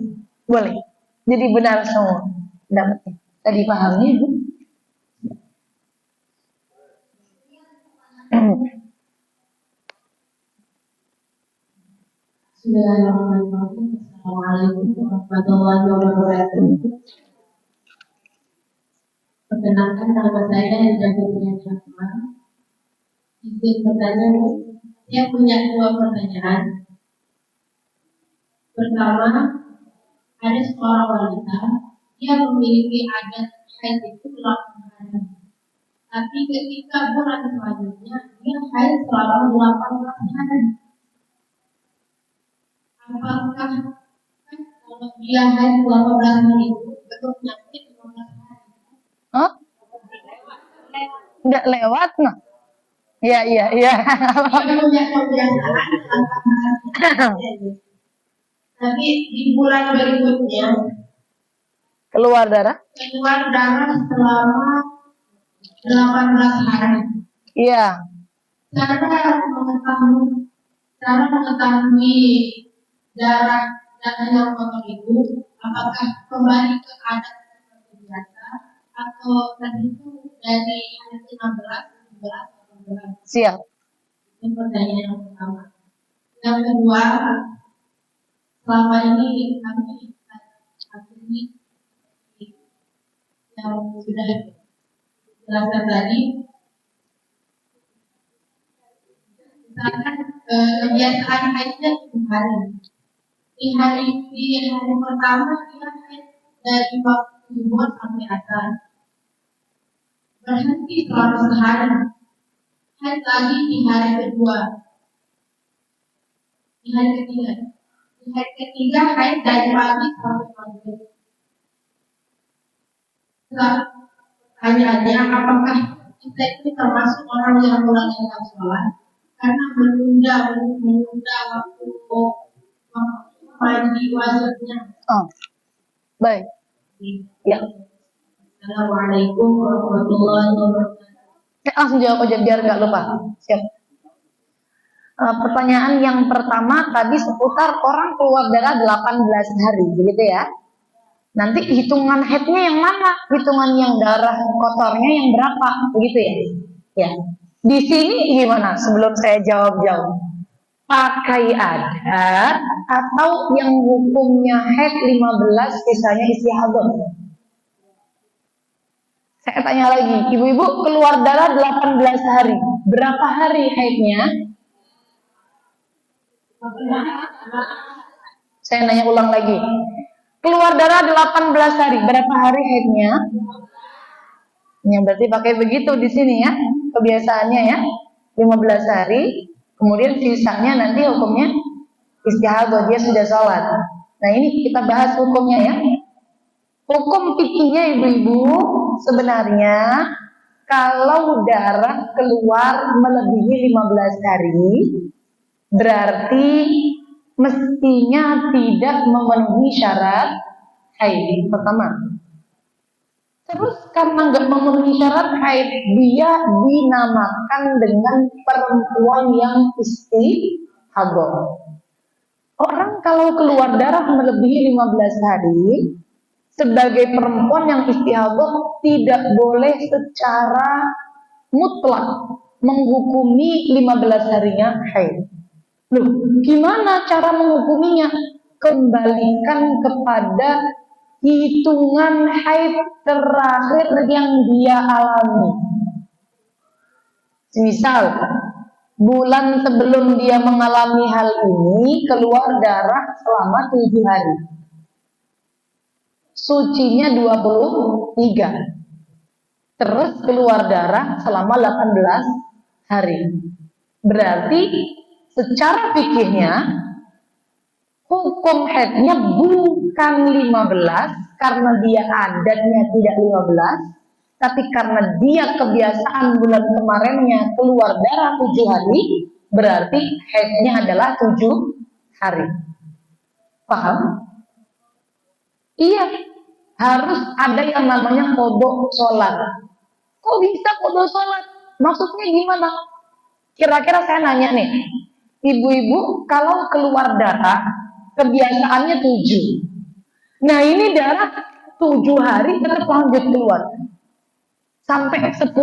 B: boleh. Jadi benar semua pendapatnya. Tadi pahami Bu?
C: Bismillahirrahmanirrahim. Assalamualaikum warahmatullahi wabarakatuh. Perkenalkan nama saya Rizal Rahman. Izin bertanya, saya punya 2 pertanyaan. Pertama, ada seorang wanita, dia memiliki adat haid itu 8 hari. Tapi ketika bulan selanjutnya, dia haid selama 18 hari. Apakah kalau dia haid 18 hari itu betul penyakit 15 hari?
B: Hah? Nggak lewat nah? Iya.
C: Tapi di bulan berikutnya
B: keluar darah
C: selama 18 hari.
B: Iya.
C: Cara mengetahui darah yang kotor itu, apakah kembali ke adat seperti biasa atau terhitung dari hari 16, 17, 18?
B: Siap.
C: Itu pertanyaan yang pertama. Yang kedua, selama ini kami yang sudah dijelaskan tadi, misalkan kebiasaan haidnya 7 hari. Di hari pertama dia haid dari waktu subuh sampai asar, berhenti selama sehari, haid lagi di hari kedua, di hari ketiga haid dari pagi sampai maghrib. Pertanyaannya, apakah kita ini termasuk orang yang melanggar sholat karena menunda waktu pagi wajibnya?
B: Oh, baik. Ya.
C: Assalamualaikum warahmatullahi wabarakatuh.
B: Langsung jawab aja biar nggak lupa. Siap. Pertanyaan yang pertama tadi seputar orang keluar darah 18 hari, begitu ya? Nanti hitungan haidnya yang mana? Hitungan yang darah kotornya yang berapa? Begitu ya? Ya. Di sini gimana? Sebelum saya jawab-jawab, pakai adat atau yang hukumnya haid 15 sisanya istihadah? Saya tanya lagi, ibu-ibu keluar darah 18 hari. Berapa hari haidnya? Saya nanya ulang lagi. Keluar darah 18 hari. Berapa hari haidnya? Ya, berarti pakai begitu di sini ya. Kebiasaannya ya. 15 hari. Kemudian sisanya nanti hukumnya istihadah, dia sudah sholat. Nah ini kita bahas hukumnya ya. Hukum fikihnya ibu-ibu, sebenarnya kalau darah keluar melebihi 15 hari, berarti mestinya tidak memenuhi syarat haid pertama. Terus karena nggak memenuhi syarat haid, dia dinamakan dengan perempuan yang istihadah. Orang kalau keluar darah melebihi 15 hari, sebagai perempuan yang istihadah tidak boleh secara mutlak menghukumi 15 harinya haid. Loh, gimana cara menghukuminya? Kembalikan kepada hitungan haid terakhir yang dia alami. Misal, bulan sebelum dia mengalami hal ini keluar darah selama 7 hari. Sucinya 23. Terus keluar darah selama 18 hari. Berarti secara fikihnya hukum haidnya bukan 15 karena dia adatnya tidak 15, tapi karena dia kebiasaan bulan kemarinnya keluar darah 7 hari, berarti haidnya adalah 7 hari. Paham? Iya, harus ada yang namanya qadha sholat. Kok bisa qadha sholat? Maksudnya gimana? Kira-kira saya nanya nih, ibu-ibu kalau keluar darah kebiasaannya 7. Nah ini darah 7 hari tetap lanjut keluar sampai 10.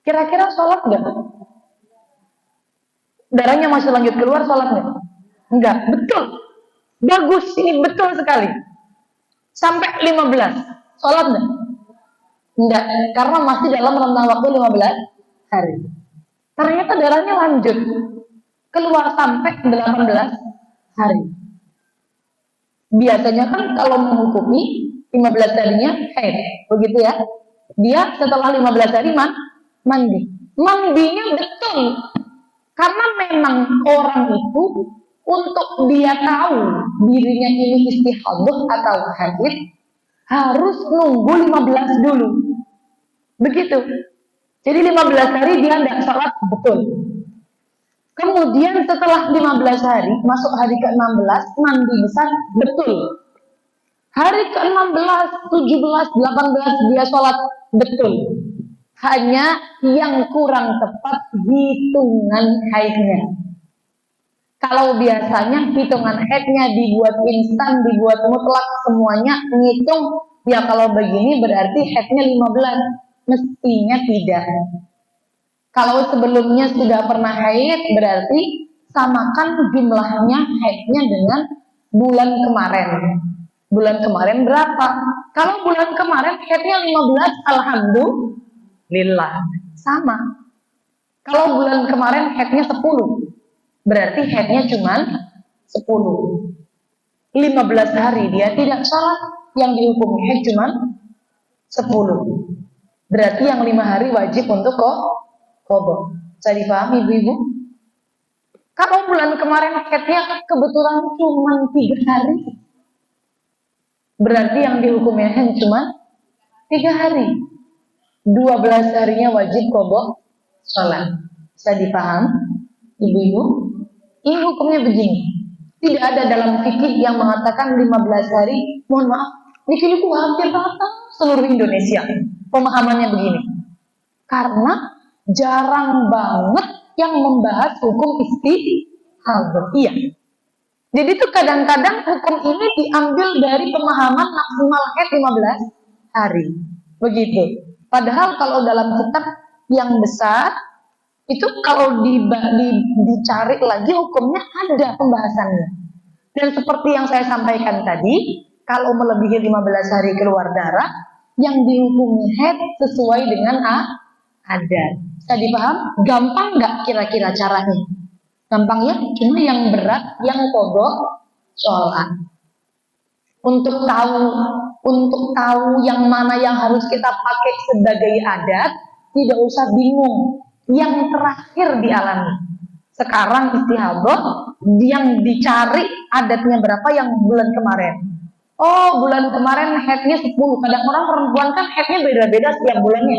B: Kira-kira sholat nggak? Darahnya masih lanjut keluar, sholat nggak? Enggak, betul. Bagus, ini betul sekali. Sampai 15, sholat nggak? Enggak, karena masih dalam rentang waktu 15 hari. Ternyata darahnya lanjut keluar sampai 18 hari. Biasanya kan kalau menghukumi 15 harinya haid, begitu ya. Dia setelah 15 hari mandi. Mandinya betul. Karena memang orang itu untuk dia tahu dirinya ini istihadah atau haid harus nunggu 15 dulu. Begitu. Jadi 15 hari dia tidak sholat betul. Kemudian setelah 15 hari, masuk hari ke-16, mandi besar betul. Hari ke-16, 17, 18 dia sholat betul. Hanya yang kurang tepat hitungan haidnya. Kalau biasanya hitungan haidnya dibuat instan, dibuat mutlak semuanya ngitung, ya kalau begini berarti haidnya 15. Mestinya tidak. Kalau sebelumnya sudah pernah haid, berarti samakan jumlahnya haidnya dengan bulan kemarin. Bulan kemarin berapa? Kalau bulan kemarin haidnya 15, alhamdulillah, sama. Kalau bulan kemarin haidnya 10, berarti haidnya cuma 10. 15 hari dia tidak sholat, yang dihukum haid cuma 10. Berarti yang 5 hari wajib untuk qadha. Saya dipahami ibu-ibu? Kalau bulan kemarin haidnya kebetulan cuma 3 hari, berarti yang dihukumnya haid cuma 3 hari. 12 harinya wajib qadha sholat. Saya dipaham ibu-ibu? Ini hukumnya begini. Tidak ada dalam fikih yang mengatakan 15 hari. Mohon maaf, fikihku hampir rata seluruh Indonesia pemahamannya begini. Karena jarang banget yang membahas hukum istihadah. Iya. Jadi tuh kadang-kadang hukum ini diambil dari pemahaman maksimal haid 15 hari. Begitu. Padahal kalau dalam kitab yang besar itu kalau dicari lagi hukumnya ada pembahasannya. Dan seperti yang saya sampaikan tadi, kalau melebihi 15 hari keluar darah, yang dihukumi haid sesuai dengan adat. Bisa dipaham? Gampang nggak kira-kira caranya? Gampang ya? Cuma yang berat, yang kodok sholat. Untuk tahu yang mana yang harus kita pakai sebagai adat, tidak usah bingung. Yang terakhir dialami. Sekarang istihadah, yang dicari adatnya berapa yang bulan kemarin. Oh, bulan kemarin haidnya 10. Kadang orang perempuan kan haidnya beda-beda setiap bulannya.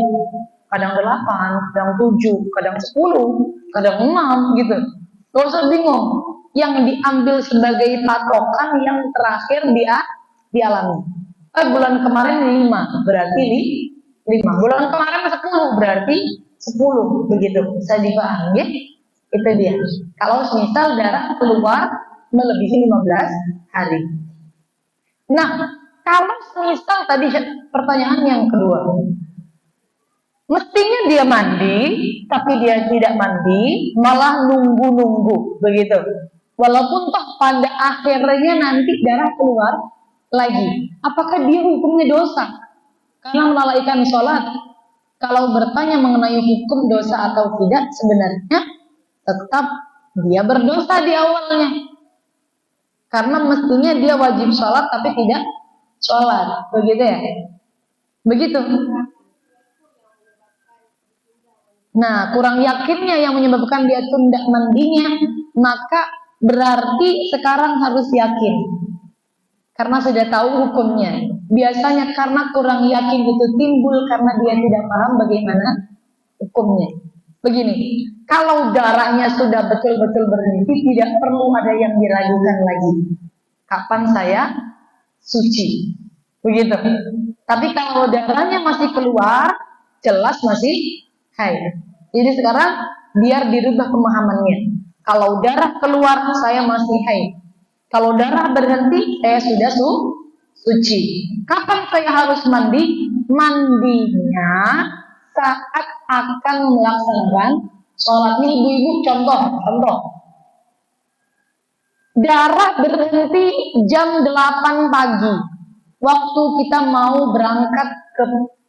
B: Kadang 8, kadang 7, kadang 10, kadang 6 gitu. Gak usah bingung. Yang diambil sebagai patokan yang terakhir dialami. Bulan kemarin 5, berarti 5. Bulan kemarin 10, berarti 10. Begitu. Bisa dipahami ya? Itu dia. Kalau misal darah keluar melebihi 15 hari. Nah, kalau misal tadi pertanyaan yang kedua, mestinya dia mandi, tapi dia tidak mandi, malah nunggu-nunggu, begitu. Walaupun toh pada akhirnya nanti darah keluar lagi. Apakah dia hukumnya dosa? Karena melalaikan sholat. Kalau bertanya mengenai hukum dosa atau tidak, sebenarnya tetap dia berdosa di awalnya. Karena mestinya dia wajib sholat tapi tidak sholat. Begitu ya? Begitu. Nah, kurang yakinnya yang menyebabkan dia tunda mandinya, maka berarti sekarang harus yakin. Karena sudah tahu hukumnya. Biasanya karena kurang yakin itu timbul karena dia tidak paham bagaimana hukumnya. Begini, kalau darahnya sudah betul-betul berhenti, tidak perlu ada yang diragukan lagi. Kapan saya suci? Begitu. Tapi kalau darahnya masih keluar, jelas masih haid. Jadi sekarang biar dirubah pemahamannya. Kalau darah keluar, saya masih haid. Kalau darah berhenti, saya sudah suci. Kapan saya harus mandi? Mandinya saat akan melaksanakan sholat. Ini ibu-ibu contoh. Darah berhenti jam 8 pagi. Waktu kita mau berangkat ke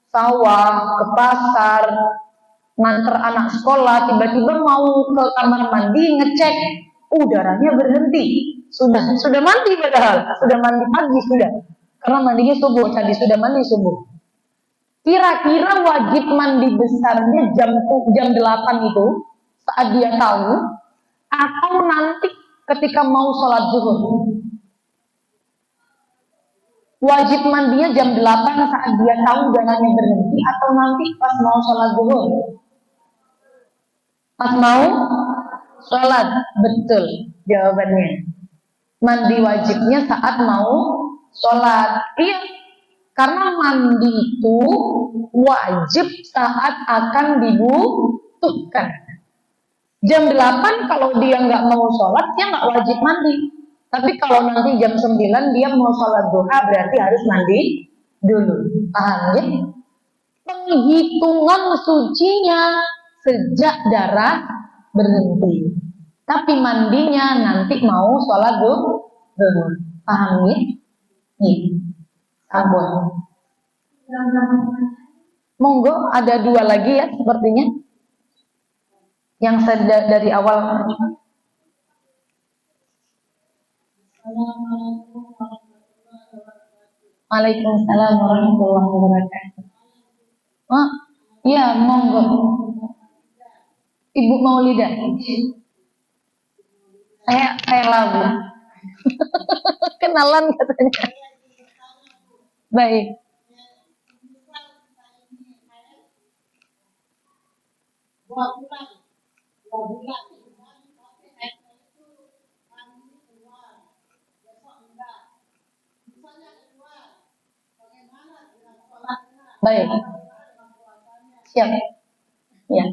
B: sawah, ke pasar, nganter anak sekolah, tiba-tiba mau ke kamar mandi ngecek, darahnya berhenti. Sudah mandi padahal, sudah mandi pagi sudah. Karena mandinya subuh, tadi sudah mandi subuh. Kira-kira wajib mandi besarnya jam 8 itu saat dia tahu, atau nanti ketika mau sholat zuhur? Wajib mandinya jam 8 saat dia tahu darahnya berhenti, atau nanti pas mau sholat zuhur? Pas mau sholat, betul jawabannya. Mandi wajibnya saat mau sholat. Iya, karena mandi itu wajib saat akan dibutuhkan. Jam 8 kalau dia nggak mau sholat, dia nggak wajib mandi. Tapi kalau nanti jam 9 dia mau sholat duha, berarti harus mandi dulu. Paham ya? Penghitungan sucinya sejak darah berhenti. Tapi mandinya nanti mau sholat dulu. Paham ya? Iya. Sabun. Monggo, ada 2 lagi ya sepertinya. Yang dari awal. Waalaikumsalam warahmatullahi wabarakatuh. Oh, iya, monggo. Ibu Maulidah. Saya lagu. Kenalan katanya. Baik. Baik. Siap. Ya.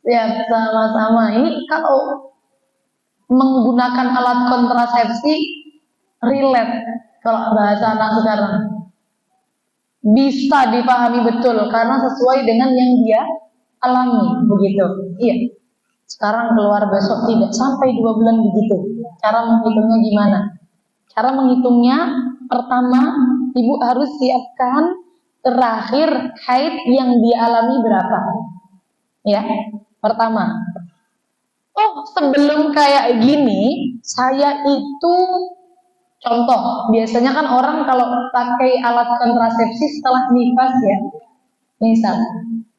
B: Siap, sama-sama. Ini kalau menggunakan alat kontrasepsi relate, kalau bahasa anak sekarang bisa dipahami betul karena sesuai dengan yang dia alami, begitu. Iya. Sekarang keluar, besok tidak, sampai 2 bulan begitu. Cara menghitungnya gimana? Cara menghitungnya, pertama, ibu harus siapkan terakhir haid yang dialami berapa. Ya, pertama. Oh, sebelum kayak gini, saya itu, contoh, biasanya kan orang kalau pakai alat kontrasepsi setelah nifas ya. Misal,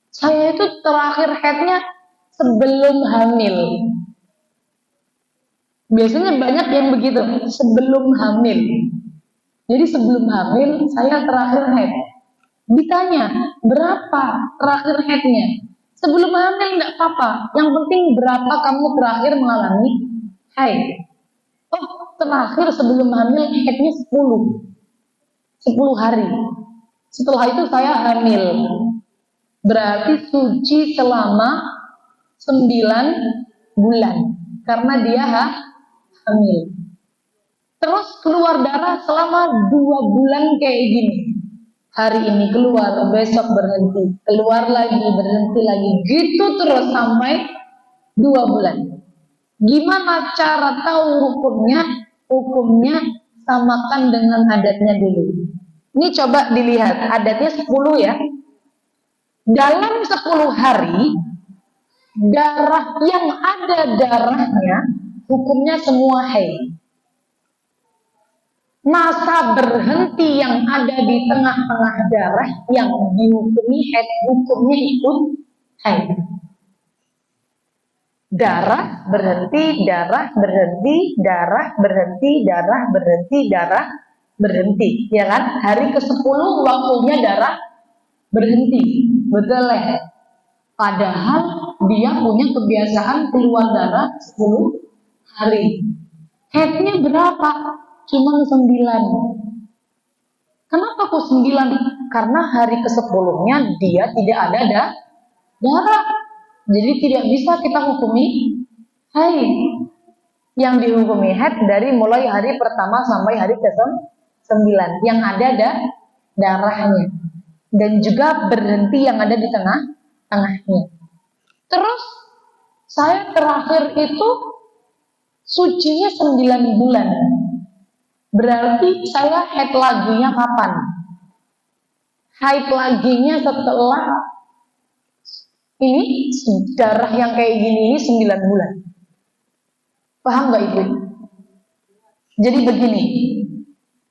B: saya itu terakhir haidnya sebelum hamil. Biasanya banyak yang begitu, sebelum hamil. Jadi sebelum hamil saya terakhir haid. Ditanya, berapa terakhir haidnya? Sebelum hamil enggak apa-apa, yang penting berapa kamu terakhir mengalami haid. Oh, terakhir sebelum hamil haidnya 10 hari. Setelah itu saya hamil. Berarti suci selama 9 bulan karena dia hamil. Terus keluar darah selama 2 bulan kayak gini. Hari ini keluar, besok berhenti, keluar lagi, berhenti lagi, gitu terus sampai 2 bulan. Gimana cara tahu hukumnya? Hukumnya samakan dengan adatnya dulu. Ini coba dilihat, adatnya 10 ya. Dalam 10 hari darah yang ada darahnya hukumnya semua haid. Masa berhenti yang ada di tengah-tengah darah yang dihukumi haid, hukumnya ikut haid. Darah berhenti, darah berhenti, darah berhenti, darah berhenti, darah berhenti, ya kan? Hari ke-10 waktunya darah berhenti, betul ya? Padahal dia punya kebiasaan keluar darah 10 hari. Haidnya berapa? Cuma 9. Kenapa kok 9? Karena hari ke-10-nya dia tidak ada darah. Jadi tidak bisa kita hukumi haid. Yang dihukumi haid dari mulai hari pertama sampai hari ke-9 yang ada darahnya. Dan juga berhenti yang ada di tengahnya. Terus saya terakhir itu sucinya 9 bulan. Berarti saya haid laginya kapan? Haid laginya setelah ini darah yang kayak gini ini 9 bulan. Paham gak ibu? Jadi begini,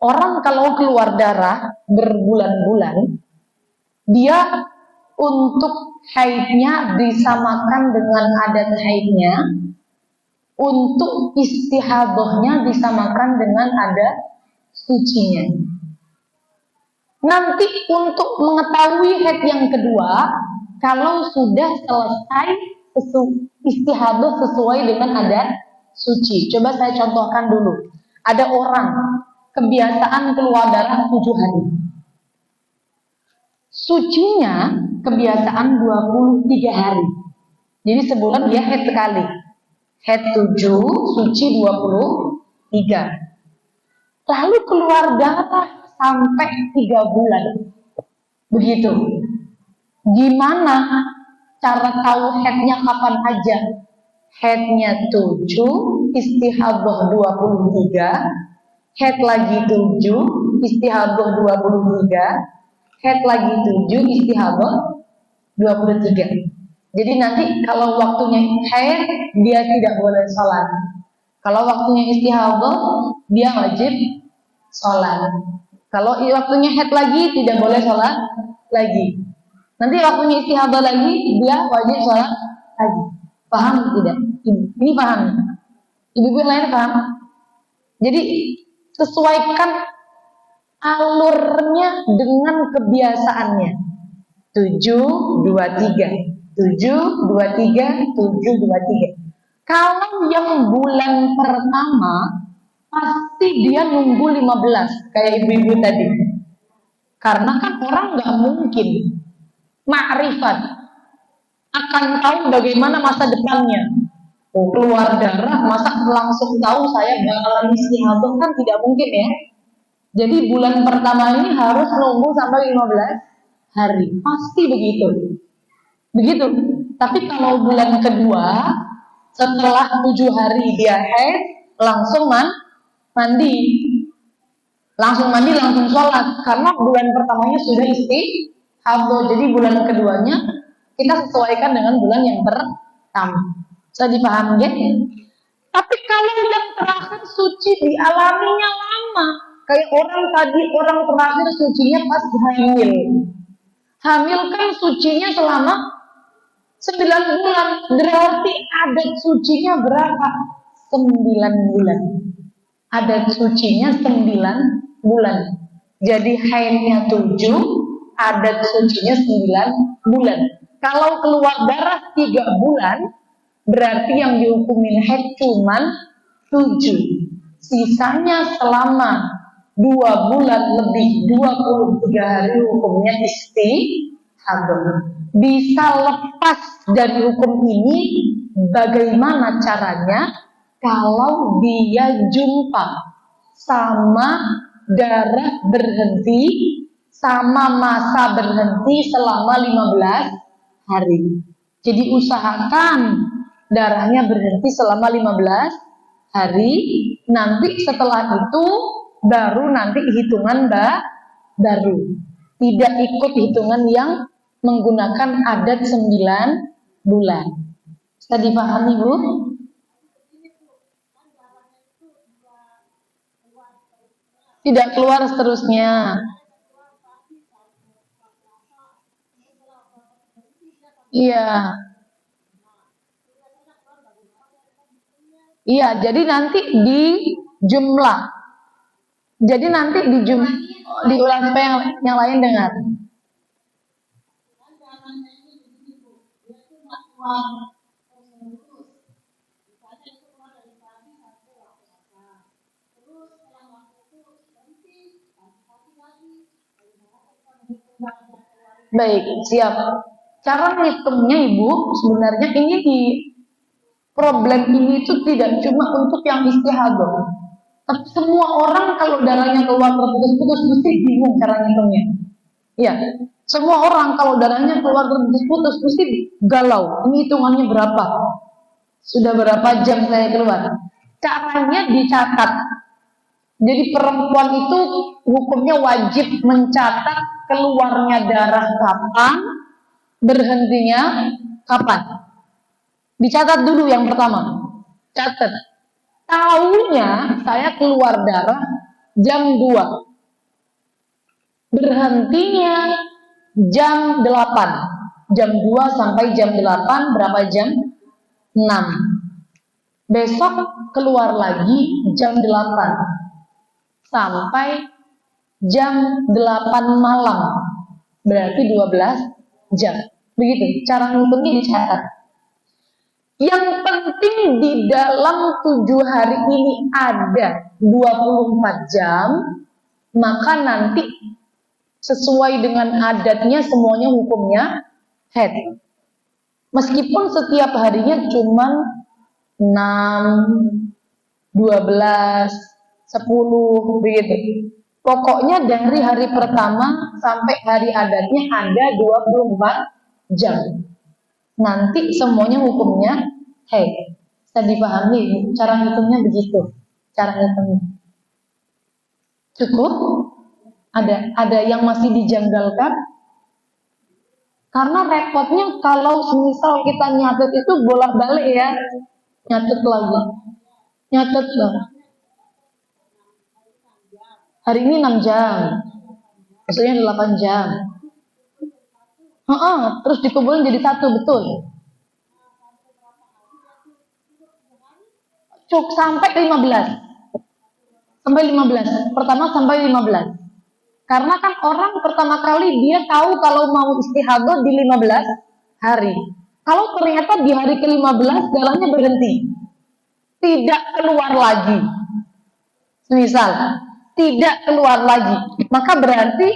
B: orang kalau keluar darah berbulan-bulan, dia untuk haidnya disamakan dengan adat haidnya, untuk istihadahnya disamakan dengan adat sucinya. Nanti untuk mengetahui haid yang kedua, kalau sudah selesai istihadah sesuai dengan adat suci. Coba saya contohkan dulu. Ada orang kebiasaan keluar darah 7 hari. Sucinya kebiasaan 23 hari. Jadi sebulan dia haid sekali. Haid 7, suci 23. Lalu keluar darah sampai 3 bulan. Begitu. Gimana cara tahu haidnya kapan aja? Haidnya 7, istihadah 23, haid lagi 7, istihadah 23, haid lagi 7, istihadah 23. Jadi nanti kalau waktunya haid dia tidak boleh sholat. Kalau waktunya istihadah dia wajib sholat. Kalau waktunya haid lagi tidak boleh sholat lagi. Nanti waktunya istihadah lagi dia wajib sholat lagi. Paham tidak? Ini paham? Ibu-ibu yang lain paham? Jadi sesuaikan alurnya dengan kebiasaannya. 7, 2, 3. 7, 2, 3, 7, 2, 3. Kalau yang bulan pertama pasti dia nunggu 15 kayak ibu-ibu tadi. Karena kan orang nggak mungkin ma'rifat akan tahu bagaimana masa depannya. Oh, keluar darah, masa langsung tahu saya bakalan istihadah kan tidak mungkin ya. Jadi bulan pertama ini harus nunggu sampai 15 hari. Pasti begitu. Begitu. Tapi kalau bulan kedua, setelah 7 hari dia haid, langsung mandi. Langsung mandi, langsung sholat. Karena bulan pertamanya sudah istihadah. Jadi bulan keduanya kita sesuaikan dengan bulan yang pertama. Bisa dipahami ya? Tapi kalau yang terakhir suci dialaminya lama. Kayak orang tadi, orang terakhir sucinya pas hamil. Hamil kan sucinya selama 9 bulan. Berarti adat sucinya berapa? 9 bulan. Adat sucinya 9 bulan. Jadi haidnya 7, adat sucinya 9 bulan. Kalau keluar darah 3 bulan, berarti yang dihukumin haid cuman 7. Sisanya selama 2 bulan lebih 23 hari hukumnya istihadah. Bisa lepas dari hukum ini bagaimana caranya? Kalau dia jumpa sama darah berhenti sama masa berhenti selama 15 hari. Jadi usahakan darahnya berhenti selama 15 hari. Nanti setelah itu baru nanti hitungan baru. Tidak ikut hitungan yang menggunakan adat 9 bulan. Bisa dipahami, Bu? Tidak keluar seterusnya. Iya. Iya, jadi nanti di jumlah. Jadi nanti diulang supaya yang lain dengar. Baik, siap. Cara ngitungnya Ibu, sebenarnya ini di problem ini itu tidak cuma untuk yang istihadah. Tapi semua orang kalau darahnya keluar terputus-putus mesti bingung cara ngitungnya. Iya, semua orang kalau darahnya keluar terputus-putus mesti galau. Ini hitungannya berapa? Sudah berapa jam saya keluar? Caranya dicatat. Jadi perempuan itu hukumnya wajib mencatat keluarnya darah kapan, berhentinya kapan. Dicatat dulu yang pertama. Catat. Tahunya saya keluar darah jam 2. Berhentinya jam 8. Jam 2 sampai jam 8 berapa jam? 6. Besok keluar lagi jam 8 sampai jam 8 malam. Berarti 12 jam. Begitu, cara ngitungnya dicatat. Yang penting di dalam 7 hari ini ada 24 jam, maka nanti sesuai dengan adatnya semuanya hukumnya haid. Meskipun setiap harinya cuma 6, 12, 10 begitu. Pokoknya dari hari pertama sampai hari adatnya ada 24 jam. Nanti semuanya hukumnya haid. Bisa dipahami cara ngitungnya begitu. Cara ngitungnya. Cukup? Ada yang masih dijanggalkan? Karena repotnya kalau misal kita nyatet itu bolak-balik ya. Nyatet lagi. Nyatet lagi. Hari ini 6 jam. Maksudnya 8 jam. Terus dikumpulin jadi 1, betul. Cukup sampai 15. Sampai 15. Pertama sampai 15. Karena kan orang pertama kali dia tahu kalau mau istihadah di 15 hari. Kalau ternyata di hari ke-15 darahnya berhenti. Tidak keluar lagi. Misal, tidak keluar lagi. Maka berarti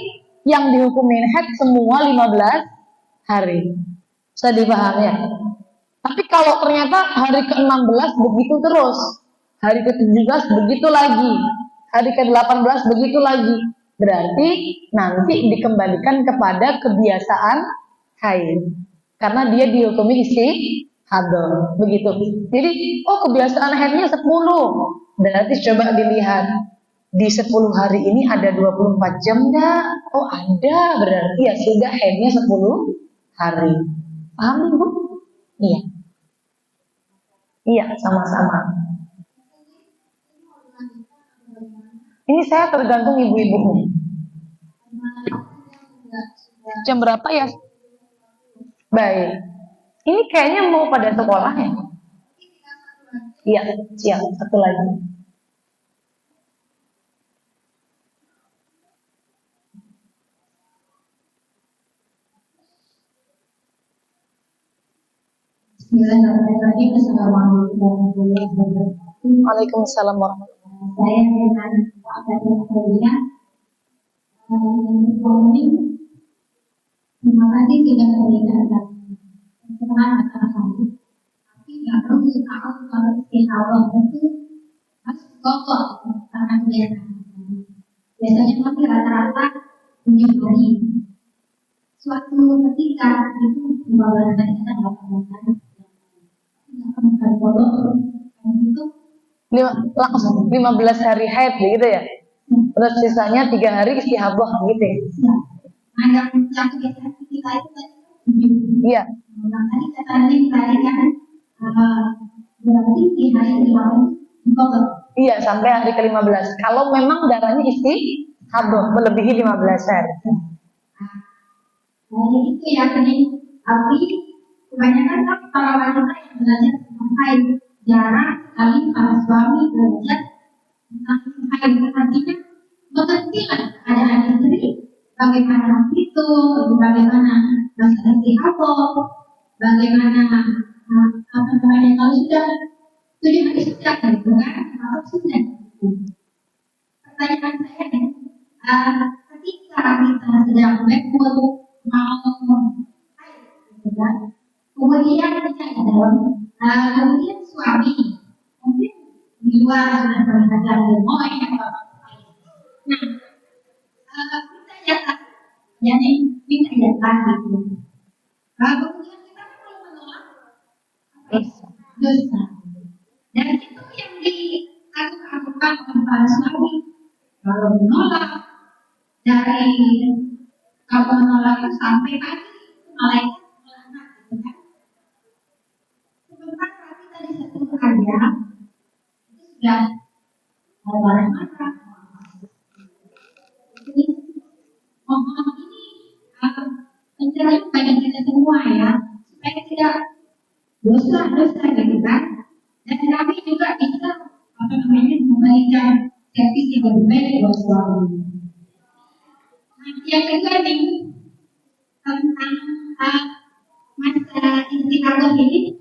B: yang dihukumin haid semua 15 hari. Bisa dipahami ya? Tapi kalau ternyata hari ke-16 begitu terus, hari ke-17 begitu lagi, hari ke-18 begitu lagi, berarti nanti dikembalikan kepada kebiasaan haid. Karena dia dihukumi istihadah, begitu. Jadi, kebiasaan haidnya 10. Berarti coba dilihat di 10 hari ini ada 24 jam enggak? Oh, ada. Berarti ya sudah haidnya 10 hari. Paham, Bu? Iya. Iya, sama-sama. Ini saya tergantung ibu-ibunya. Jam berapa ya? Baik. Ini kayaknya mau pada sekolah ya? Iya, siap. Satu lagi.
C: Bismillahirrahmanirrahim. Assalamualaikum warahmatullahi wabarakatuh.
B: Waalaikumsalam warahmatullahi wabarakatuh.
C: Saya dengan Pak Dr. Fauzia. Terima kasih sudah memberikan pencerahan atas kami. Tapi nggak perlu tahu kalau istihadah itu harus kokoh karena kebiasaan. Biasanya kami rata-rata 7 hari. Suatu ketika itu 15 hari kita 18 hari. Bukan bodoh, itu
B: Langsung 15 hari haid begitu ya? Terus sisanya 3 hari istihadah gitu ya?
C: Nah, yang kebiasaan kita itu tadi
B: Iya.
C: nah, tadi katanya tadi kan berarti di hari ke-8 kotor.
B: Iya, sampai hari ke-15. Kalau memang darahnya istihadah melebihi 15 hari.
C: Nah, itu ya tadi. Tapi kebanyakan kan para wanita yang belajar tentang haid jarang sekali para suami belajar tentang haid. Artinya mengerti lah keadaan istri, bagaimana itu, bagaimana masalah istihadah, bagaimana apa namanya kalau sudah 7 hari sudah gitu kan, atau sudah. Pertanyaan saya ketika kita sedang backward mau gitu kan, kemudian kita dalam kemudian suami mungkin di luar sudah belajar lemoy atau nah kita jatah jadi kita jatah gitu. Kemudian kita kalau menolak dosa dan itu yang dilakukan oleh para suami kalau menolak dari kalau menolak itu sampai pagi malaikat melaknat gitu kan. Sebentar kita disentuh aja itu sudah marah-marah. Jadi mohon ini pencerahan bagi kita semua ya supaya tidak dosa gitu kan. Dan kami juga bisa memberikan servis yang lebih baik buat suami. Yang kedua nih tentang masa istiqamah ini,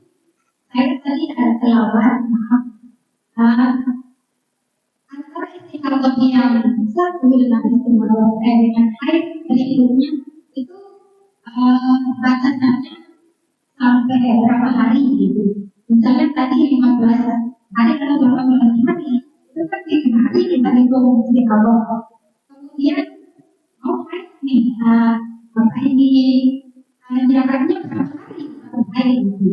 C: saya tadi ada kelewat antara istiqamah yang satu dengan istiqamah dengan haid berikutnya itu batasannya sampai berapa hari gitu. Misalnya tadi 15 hari atau 18 hari itu kan 3 hari kita hitung istiqamah. Kemudian haid nih, maka ini jaraknya berapa hari? 1 hari gitu.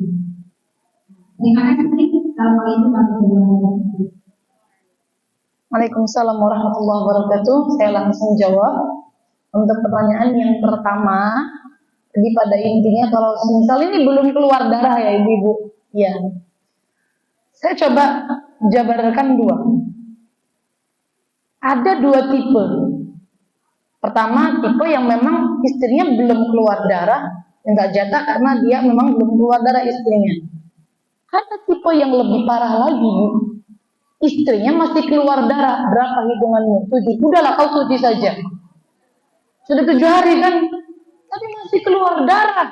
C: Terima kasih. Assalamualaikum warahmatullahi wabarakatuh.
B: Waalaikumsalam warahmatullahi wabarakatuh. Saya langsung jawab untuk pertanyaan yang pertama. Jadi pada intinya kalau misal ini belum keluar darah ya ibu-ibu, ya. Saya coba jabarkan 2. Ada 2 tipe. Pertama, tipe yang memang istrinya belum keluar darah, enggak jatah karena dia memang belum keluar darah istrinya. Ada tipe yang lebih parah lagi, Bu. Istrinya masih keluar darah. Berapa hitungannya? 7. Udahlah kau cuci saja. Sudah 7 hari kan? Tapi masih keluar darah.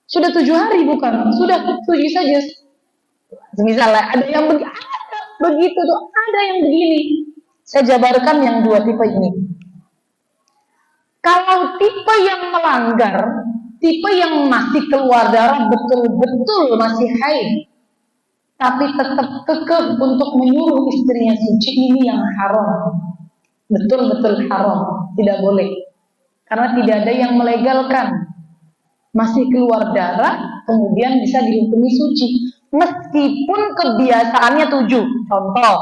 B: Sudah 7 hari bukan? Sudah cuci saja. Misalnya ada yang begitu tuh, ada yang begini. Saya jabarkan yang 2 tipe ini. Kalau tipe yang melanggar, Tipe yang masih keluar darah betul-betul masih haid, tapi tetap kekeh untuk menyuruh istrinya suci, ini yang haram. Betul-betul haram, tidak boleh. Karena tidak ada yang melegalkan. Masih keluar darah, kemudian bisa dihukumi suci. Meskipun kebiasaannya 7. Contoh,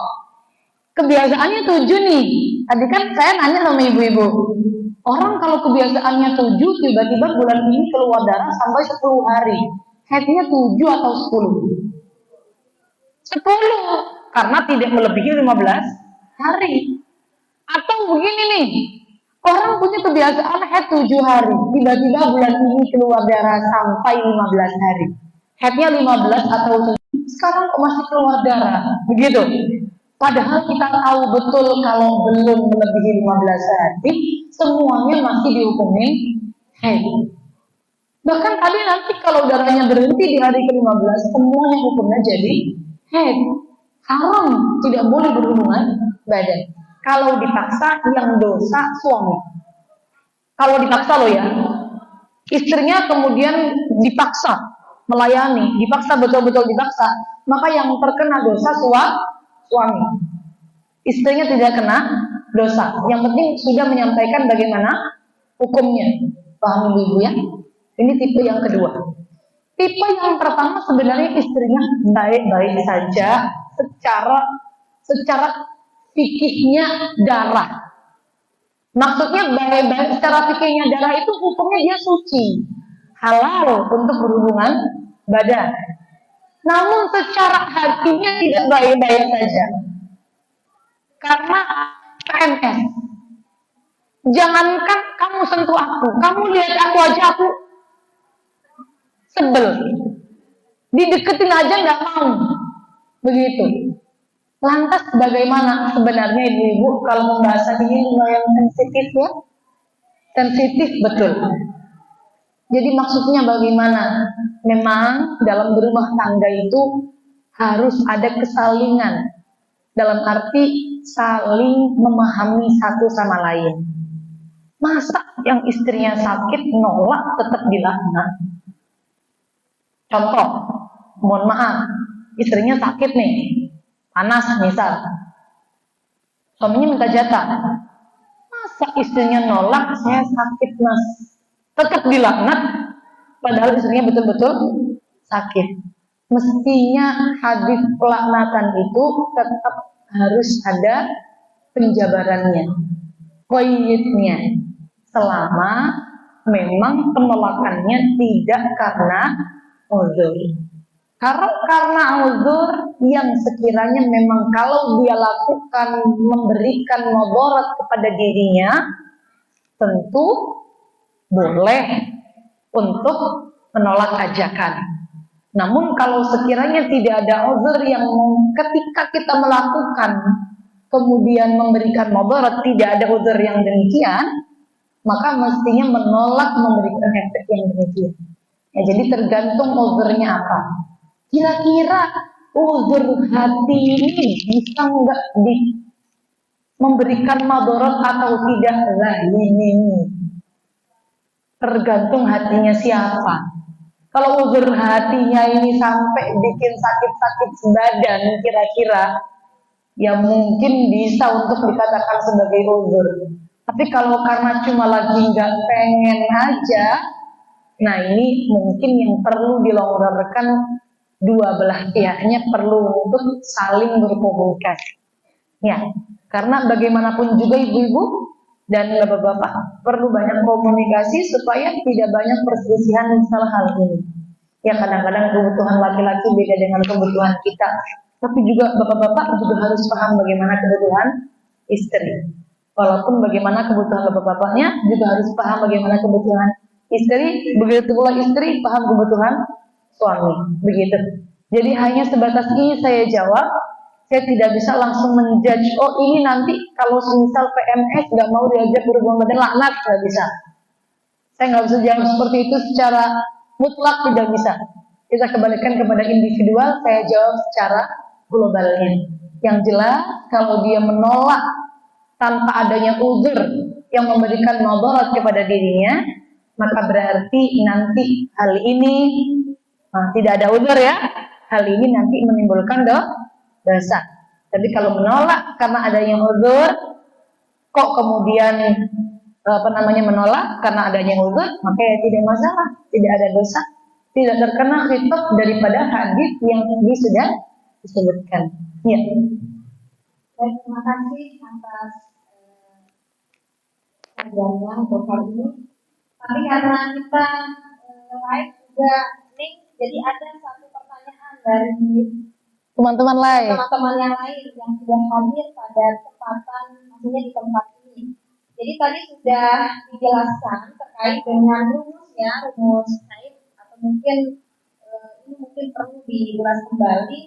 B: kebiasaannya 7 nih. Tadi kan saya nanya sama ibu-ibu. Orang kalau kebiasaannya 7, tiba-tiba bulan ini keluar darah sampai 10 hari. Haidnya 7 atau 10? 10, karena tidak melebihi 15 hari. Atau begini nih, orang punya kebiasaan haid 7 hari, tiba-tiba bulan ini keluar darah sampai 15 hari. Haidnya 15 atau 7, sekarang kok masih keluar darah, begitu. Padahal kita tahu betul kalau belum melebihi 15 hari, semuanya masih dihukumin haid. Bahkan tadi nanti kalau darahnya berhenti di hari ke-15, semuanya hukumnya jadi haid. Haram, tidak boleh berhubungan badan. Kalau dipaksa, yang dosa suami. Kalau dipaksa loh ya, istrinya kemudian dipaksa melayani, dipaksa betul-betul dipaksa, maka yang terkena dosa suami. Istrinya tidak kena dosa. Yang penting sudah menyampaikan bagaimana hukumnya. Paham ibu ya? Ini tipe yang kedua. Tipe yang pertama sebenarnya istrinya baik-baik saja secara fikihnya darah. Maksudnya baik-baik secara fikihnya darah itu hukumnya dia suci, halal untuk berhubungan badan. Namun secara hatinya tidak baik-baik saja. Karena PMS. Jangankan kamu sentuh aku, kamu lihat aku aja aku sebel. Dideketin aja nggak mau. Begitu. Lantas bagaimana sebenarnya ibu-ibu kalau membahas ini lumayan sensitif ya? Sensitif betul. Jadi maksudnya bagaimana? Memang dalam berumah tangga itu harus ada kesalingan. Dalam arti saling memahami satu sama lain. Masa yang istrinya sakit nolak tetap dilaknat? Contoh, mohon maaf, istrinya sakit nih, panas misal, suaminya minta jatah. Masa istrinya nolak, saya sakit mas, tetap dilaknat, padahal istrinya betul-betul sakit. Mestinya hadis pelaknatan itu tetap harus ada penjabarannya, qayyidnya, selama memang penolakannya tidak karena uzur. Karena uzur yang sekiranya memang kalau dia lakukan memberikan mudarat kepada dirinya, tentu boleh untuk menolak ajakan. Namun kalau sekiranya tidak ada uzur yang ketika kita melakukan kemudian memberikan mudarat, tidak ada uzur yang demikian, maka mestinya menolak memberikan efek yang demikian. Ya, jadi tergantung uzurnya apa. Kira-kira uzur hati ini bisa nggak memberikan mudarat atau tidak? Lah ini tergantung hatinya siapa. Kalau uzur hatinya ini sampai bikin sakit-sakit sebadan, kira-kira ya mungkin bisa untuk dikatakan sebagai uzur. Tapi kalau karena cuma lagi nggak pengen aja, nah ini mungkin yang perlu dilonggarkan, dua belah pihaknya perlu untuk saling berkomunikasi. Ya, karena bagaimanapun juga ibu-ibu dan bapak-bapak perlu banyak komunikasi supaya tidak banyak perselisihan masalah hal ini. Ya kadang-kadang kebutuhan laki-laki beda dengan kebutuhan kita, tapi juga bapak-bapak juga harus paham bagaimana kebutuhan istri. Walaupun bagaimana kebutuhan bapak-bapaknya juga harus paham bagaimana kebutuhan istri, begitu pula istri paham kebutuhan suami, begitu. Jadi hanya sebatas ini saya jawab. Saya tidak bisa langsung menjudge, oh ini nanti kalau semisal PMS nggak mau diajak berhubungan badan laknat, nggak bisa. Saya nggak bisa jawab seperti itu secara mutlak, tidak bisa. Kita kembalikan kepada individual, saya jawab secara globalnya. Yang jelas kalau dia menolak tanpa adanya uzur yang memberikan mudarat kepada dirinya, maka berarti nanti hal ini tidak ada udzur ya. Hal ini nanti menimbulkan dosa. Tapi kalau menolak karena ada yang udzur, kok kemudian menolak karena adanya udzur, maka ya tidak masalah, tidak ada dosa, tidak terkena khitab daripada hadis yang tadi sudah disebutkan. Ya.
A: Baik, terima kasih atas kajiannya untuk hari ini. Tapi karena kita live juga link, jadi ada satu pertanyaan dari
B: teman-teman lain
A: yang sudah hadir pada kesempatan, maksudnya di tempat ini. Jadi tadi sudah dijelaskan terkait dengan rumus haid, atau mungkin ini mungkin perlu diulas kembali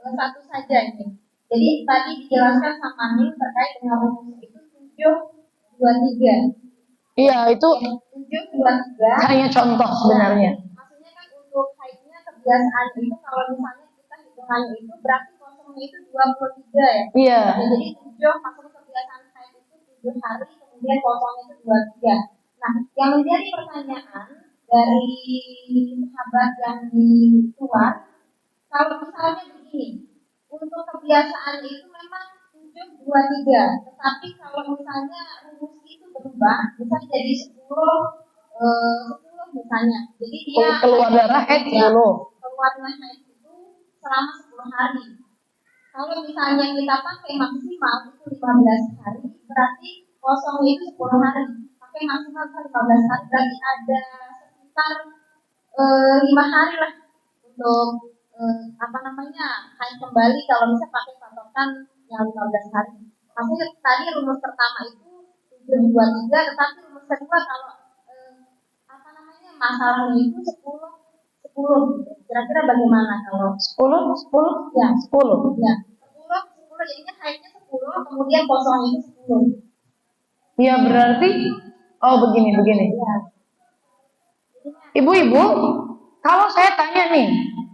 A: satu saja ini. Jadi tadi dijelaskan sama Ning terkait dengan rumus itu 723.
B: Iya, itu
A: 723
B: hanya contoh sebenarnya.
A: Maksudnya kan untuk haidnya kebiasaan itu kalau misalnya kita hitungannya itu berarti kosongnya itu 23 ya.
B: Iya.
A: Jadi 7 maksudnya kebiasaan haid itu 7 hari, kemudian kosongnya itu 23. Nah, yang menjadi pertanyaan dari sahabat yang di luar, kalau misalnya begini, untuk kebiasaan itu memang 723, tetapi kalau misalnya rumus itu berubah, misalnya jadi 10 misalnya. Jadi dia
B: keluar darah haid 10.
A: Keluar darah haid itu selama 10 hari. Kalau misalnya kita pakai maksimal itu 15 hari, berarti kosong itu 10 hari. Pakai maksimal 15 hari, berarti ada sekitar 5 hari lah untuk haid kembali kalau misalnya pakai patokan yang 15 hari. Maksudnya tadi rumus pertama itu 723, tetapi rumus kedua kalau masalahnya itu 10. Kira-kira bagaimana kalau
B: 10?
A: Ya,
B: 10.
A: Ya, 10 jadinya haidnya 10, kemudian kosongnya itu 10.
B: Iya, berarti begini.
A: Ya.
B: Ibu-ibu, kalau saya tanya nih,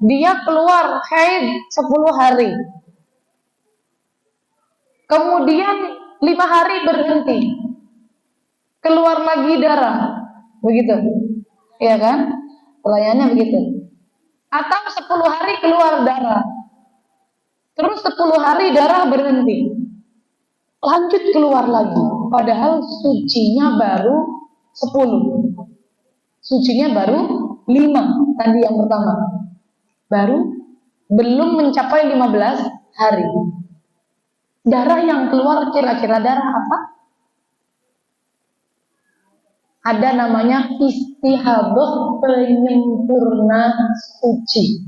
B: dia keluar haid 10 hari. Kemudian 5 hari berhenti. Keluar lagi darah. Begitu. Iya kan? Pertanyaannya begitu. Atau 10 hari keluar darah. Terus 10 hari darah berhenti. Lanjut keluar lagi. Padahal sucinya baru 10. Sucinya baru 5 tadi yang pertama. Baru belum mencapai 15 hari. Darah yang keluar kira-kira darah apa? Ada namanya istihadah penyempurna suci.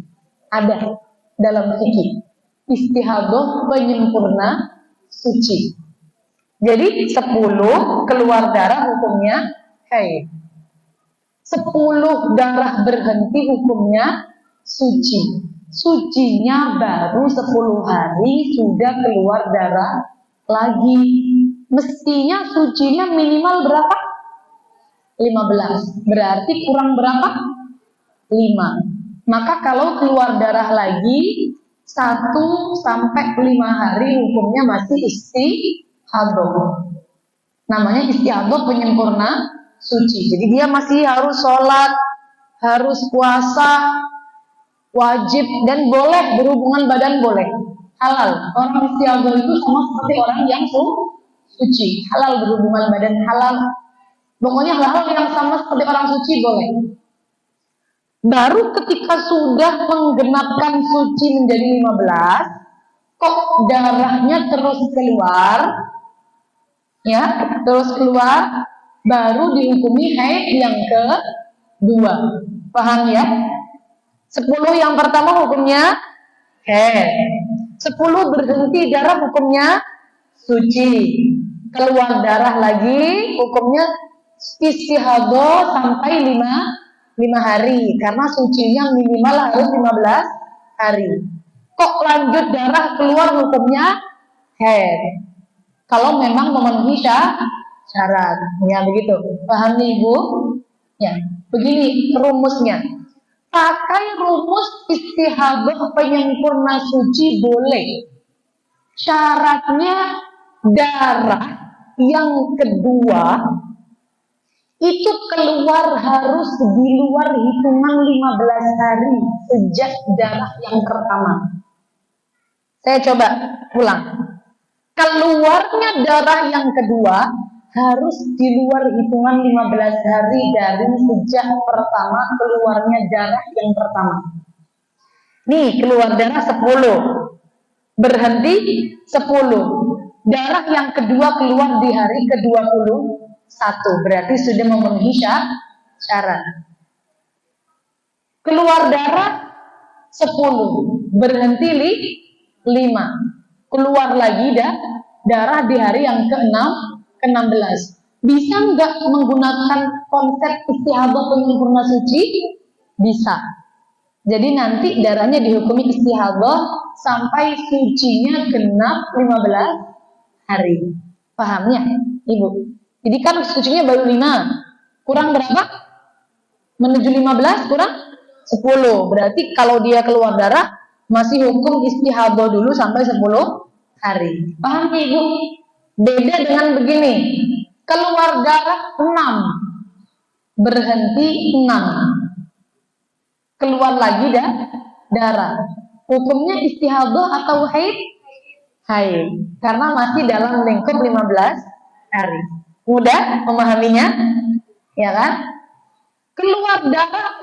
B: Ada dalam fikih. Istihadah penyempurna suci. Jadi 10 keluar darah hukumnya haid. 10 darah berhenti hukumnya suci. Sucinya baru 10 hari sudah keluar darah lagi. Mestinya sucinya minimal berapa? 15. Berarti kurang berapa? 5. Maka kalau keluar darah lagi 1 sampai 5 hari hukumnya masih istihadah. Namanya istihadah penyempurna suci. Jadi dia masih harus sholat, harus puasa, wajib, dan boleh berhubungan badan, boleh. Halal. Orang istihadah itu sama seperti orang yang suci. Halal berhubungan badan, halal. Pokoknya hal-hal yang sama seperti orang suci boleh. Baru ketika sudah menggenapkan suci menjadi 15, kok darahnya terus keluar, ya, terus keluar, baru dihukumi haid yang kedua. Paham ya? 10 yang pertama hukumnya haid. 10 berhenti darah hukumnya suci. Keluar darah lagi hukumnya istihadah sampai 5 hari, karena sucinya minimal harus 15 hari. Kok lanjut darah keluar hukumnya haid. Kalau memang memenuhi syarat, ya begitu. Paham nih Ibu? Ya, begini rumusnya. Pakai rumus istihadah penyempurna suci boleh. Syaratnya darah yang kedua itu keluar harus di luar hitungan 15 hari sejak darah yang pertama. Saya coba ulang. Keluarnya darah yang kedua harus di luar hitungan 15 hari dari sejak pertama keluarnya darah yang pertama. Nih, keluar darah 10. Berhenti 10. Darah yang kedua keluar di hari ke-21. Berarti sudah memenuhi syarat. Keluar darah 10. Berhenti 5. Keluar lagi darah di hari yang ke-16. Bisa nggak menggunakan konsep istihadah penyempurna suci? Bisa. Jadi nanti darahnya dihukumi istihadah sampai sucinya genap 15 hari. Pahamnya, Ibu? Jadi kan sucinya baru 5. Kurang berapa? Menuju 15 kurang 10. Berarti kalau dia keluar darah masih hukum istihadah dulu sampai 10 hari. Paham ya, Ibu? Beda dengan begini. Keluar darah 6. Berhenti 6. Keluar lagi darah. Hukumnya istihadah atau haid? Haid. Karena masih dalam lingkup 15 hari. Mudah memahaminya? Ya kan? Keluar darah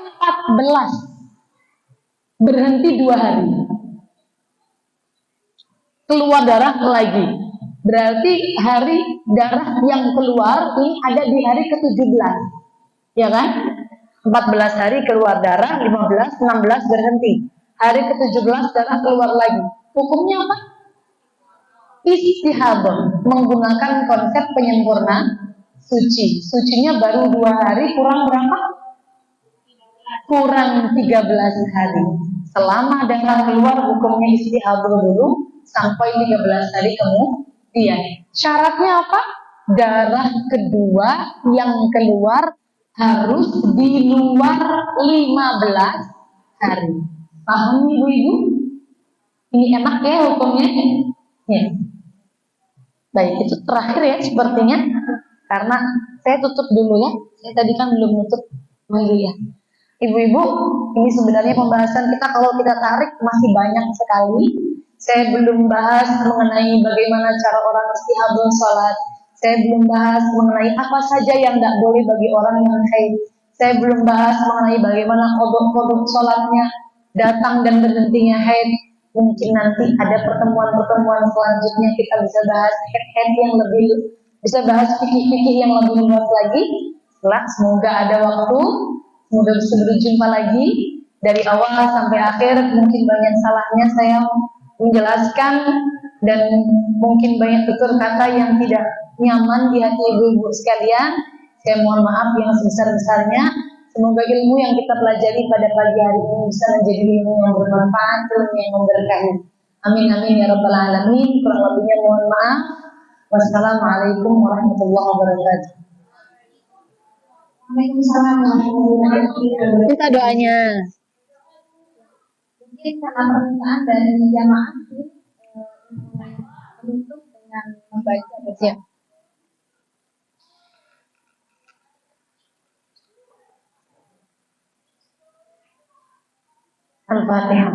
B: 14. Berhenti 2 hari. Keluar darah lagi. Berarti hari darah yang keluar ini ada di hari ke-17. Ya kan? 14 hari keluar darah, 15, 16 berhenti. Hari ke-17 darah keluar lagi. Hukumnya apa? Istihadah. Menggunakan konsep penyempurna suci. Sucinya baru 2 hari, kurang berapa? Kurang 13 hari. Selama darah keluar hukumnya istihadah dulu sampai 13 hari kemudian. Syaratnya apa? Darah kedua yang keluar harus di luar 15 hari. Paham Ibu-Ibu? Ini enak ya hukumnya? Ya. Baik, itu terakhir ya sepertinya. Karena saya tutup dulu ya. Saya tadi kan belum nutup dulu ya. Ibu-ibu, ini sebenarnya pembahasan kita kalau kita tarik masih banyak sekali. Saya belum bahas mengenai bagaimana cara orang istihadah sholat. Saya belum bahas mengenai apa saja yang tidak boleh bagi orang yang haid. Saya belum bahas mengenai bagaimana kodok-kodok sholatnya, datang dan berhentinya haid. Mungkin nanti ada pertemuan-pertemuan selanjutnya kita bisa bahas haid yang lebih, bisa bahas fikih-fikih yang lebih luas lagi. Semoga ada waktu, semoga bisa berjumpa lagi dari awal sampai akhir. Mungkin banyak salahnya saya menjelaskan dan mungkin banyak tutur kata yang tidak nyaman di hati ibu-ibu sekalian. Saya mohon maaf yang sebesar-besarnya. Semoga ilmu yang kita pelajari pada pagi hari ini bisa menjadi ilmu yang bermanfaat, ilmu yang memberkahi. Amin amin ya rabbal alamin. Kurang lebihnya mohon maaf. Wassalamualaikum warahmatullahi wabarakatuh.
A: Waalaikumsalam warahmatullahi wabarakatuh.
B: Kita doanya.
A: Mungkin karena permintaan dari jamaah menutup dengan membaca
B: Ya. Al-Fatihah.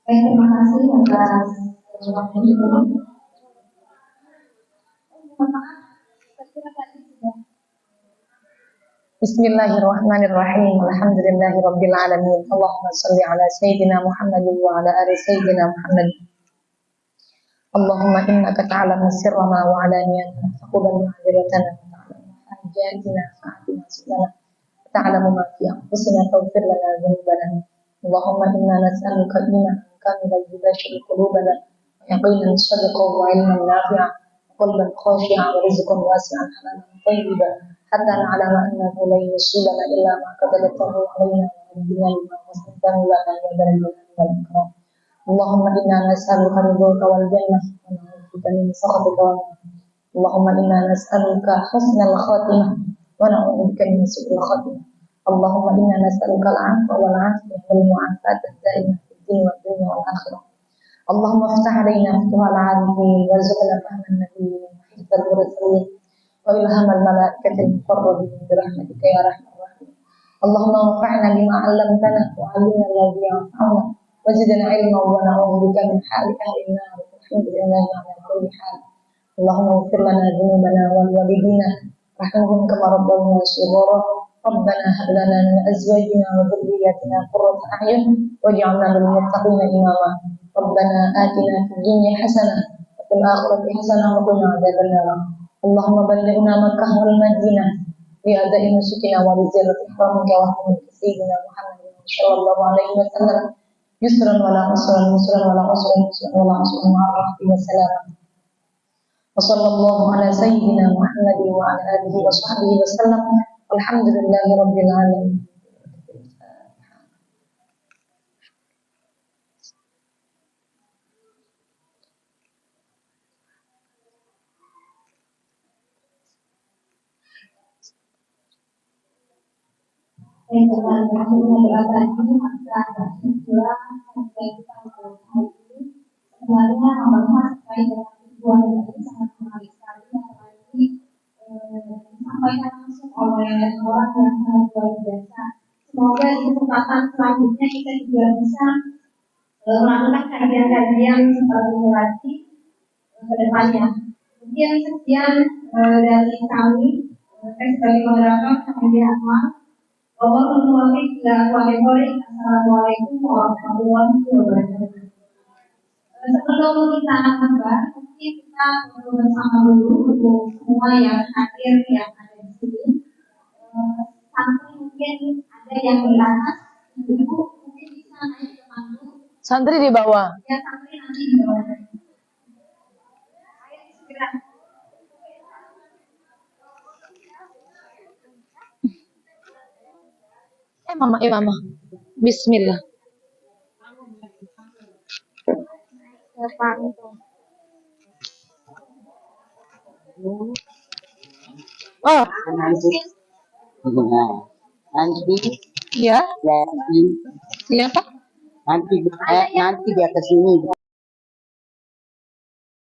A: Terima kasih atas waktunya.
B: Bismillahirrahmanirrahim. Alhamdulillahirabbil alamin. Allahumma shalli ala sayyidina Muhammad wa ala ali sayyidina Muhammad. Allahumma innaka ta'lamu sirrana wa alaniyatana faqbal ma'dziratana wa ta'lamu hajatina fa'atina subhana ta'lamu ma fi anfusina faghfir lana dhunubana. Allahumma inna nas'aluka imanan kamilan yubashshiru qulubana wa yaqinan sadiqan wa ilman nafi'an wa qalban khashi'an wa rizqan wasi'an halalan thayyiban hatta na'lama annahu la yusibana illa ma qaddartahu alaina wa rabbina lima wasnatahu lana ya dzal wal ikram. Allahumma inna nas'aluka ridhaka wal jannah wa na'udzubika min sakhatika wan nar. Allahumma inna nas'aluka husnal khatimah wa na'udzubika min su'il khatimah. Allahumma inna nas'aluka al-'afwa wal 'afiyata wal mu'afata ad-daimah fid din wad dunya wal akhirah. اللهم افتح علينا فتوح العارفين وارزقنا فهم النبيين وحفظ المرسلين وإلهام الملائكة المقربين برحمتك يا أرحم الراحمين. اللهم انفعنا بما علمتنا وعلمنا الذي ينفعنا وزدنا علما ونعوذ بك من حال أهل النار والحمد لله على كل حال. اللهم اغفر لنا ذنوبنا ولوالدينا رحمهم كما ربونا صغارا. ربنا هب لنا من أزواجنا وذرياتنا قرة أعين واجعلنا للمتقين إماما. ربنا آتنا في الدنيا حسنة وفي الآخرة حسنة وقنا عذاب النار. اللهم بلغنا مكة والمدينة بأداء نسكنا وبزيارة إحرامك وحرمة سيدنا محمد صلى الله عليه وسلم يسرا ولا عسرا يسرا ولا عسرا يسرا ولا عسرا مع الرحمة والسلامة. وصلى الله على سيدنا محمد وعلى آله وصحبه وسلم والحمد لله رب العالمين.
A: Sebenarnya membahas terkait dengan tujuan ini sangat menarik sekali, apalagi disampaikan langsung oleh orang yang sangat luar biasa. Semoga di kesempatan selanjutnya kita juga bisa melakukan kajian-kajian seperti ini lagi ke depannya. Mungkin sekian dari kami. Saya sebagai moderator kami Akmal. Assalamualaikum warahmatullahi wabarakatuh. Sebelum kita membuka, mungkin kita bersama dulu untuk semua yang hadir yang ada di sini. Santri mungkin ada yang di atas, ibu mungkin bisa naik ke panggung.
B: Santri di bawah.
A: Ya, santri nanti di bawah. Ayo segera.
B: Mama. Bismillah. Oh,
D: nanti
B: ya.
D: nanti
B: Siapa?
D: nanti dia kesini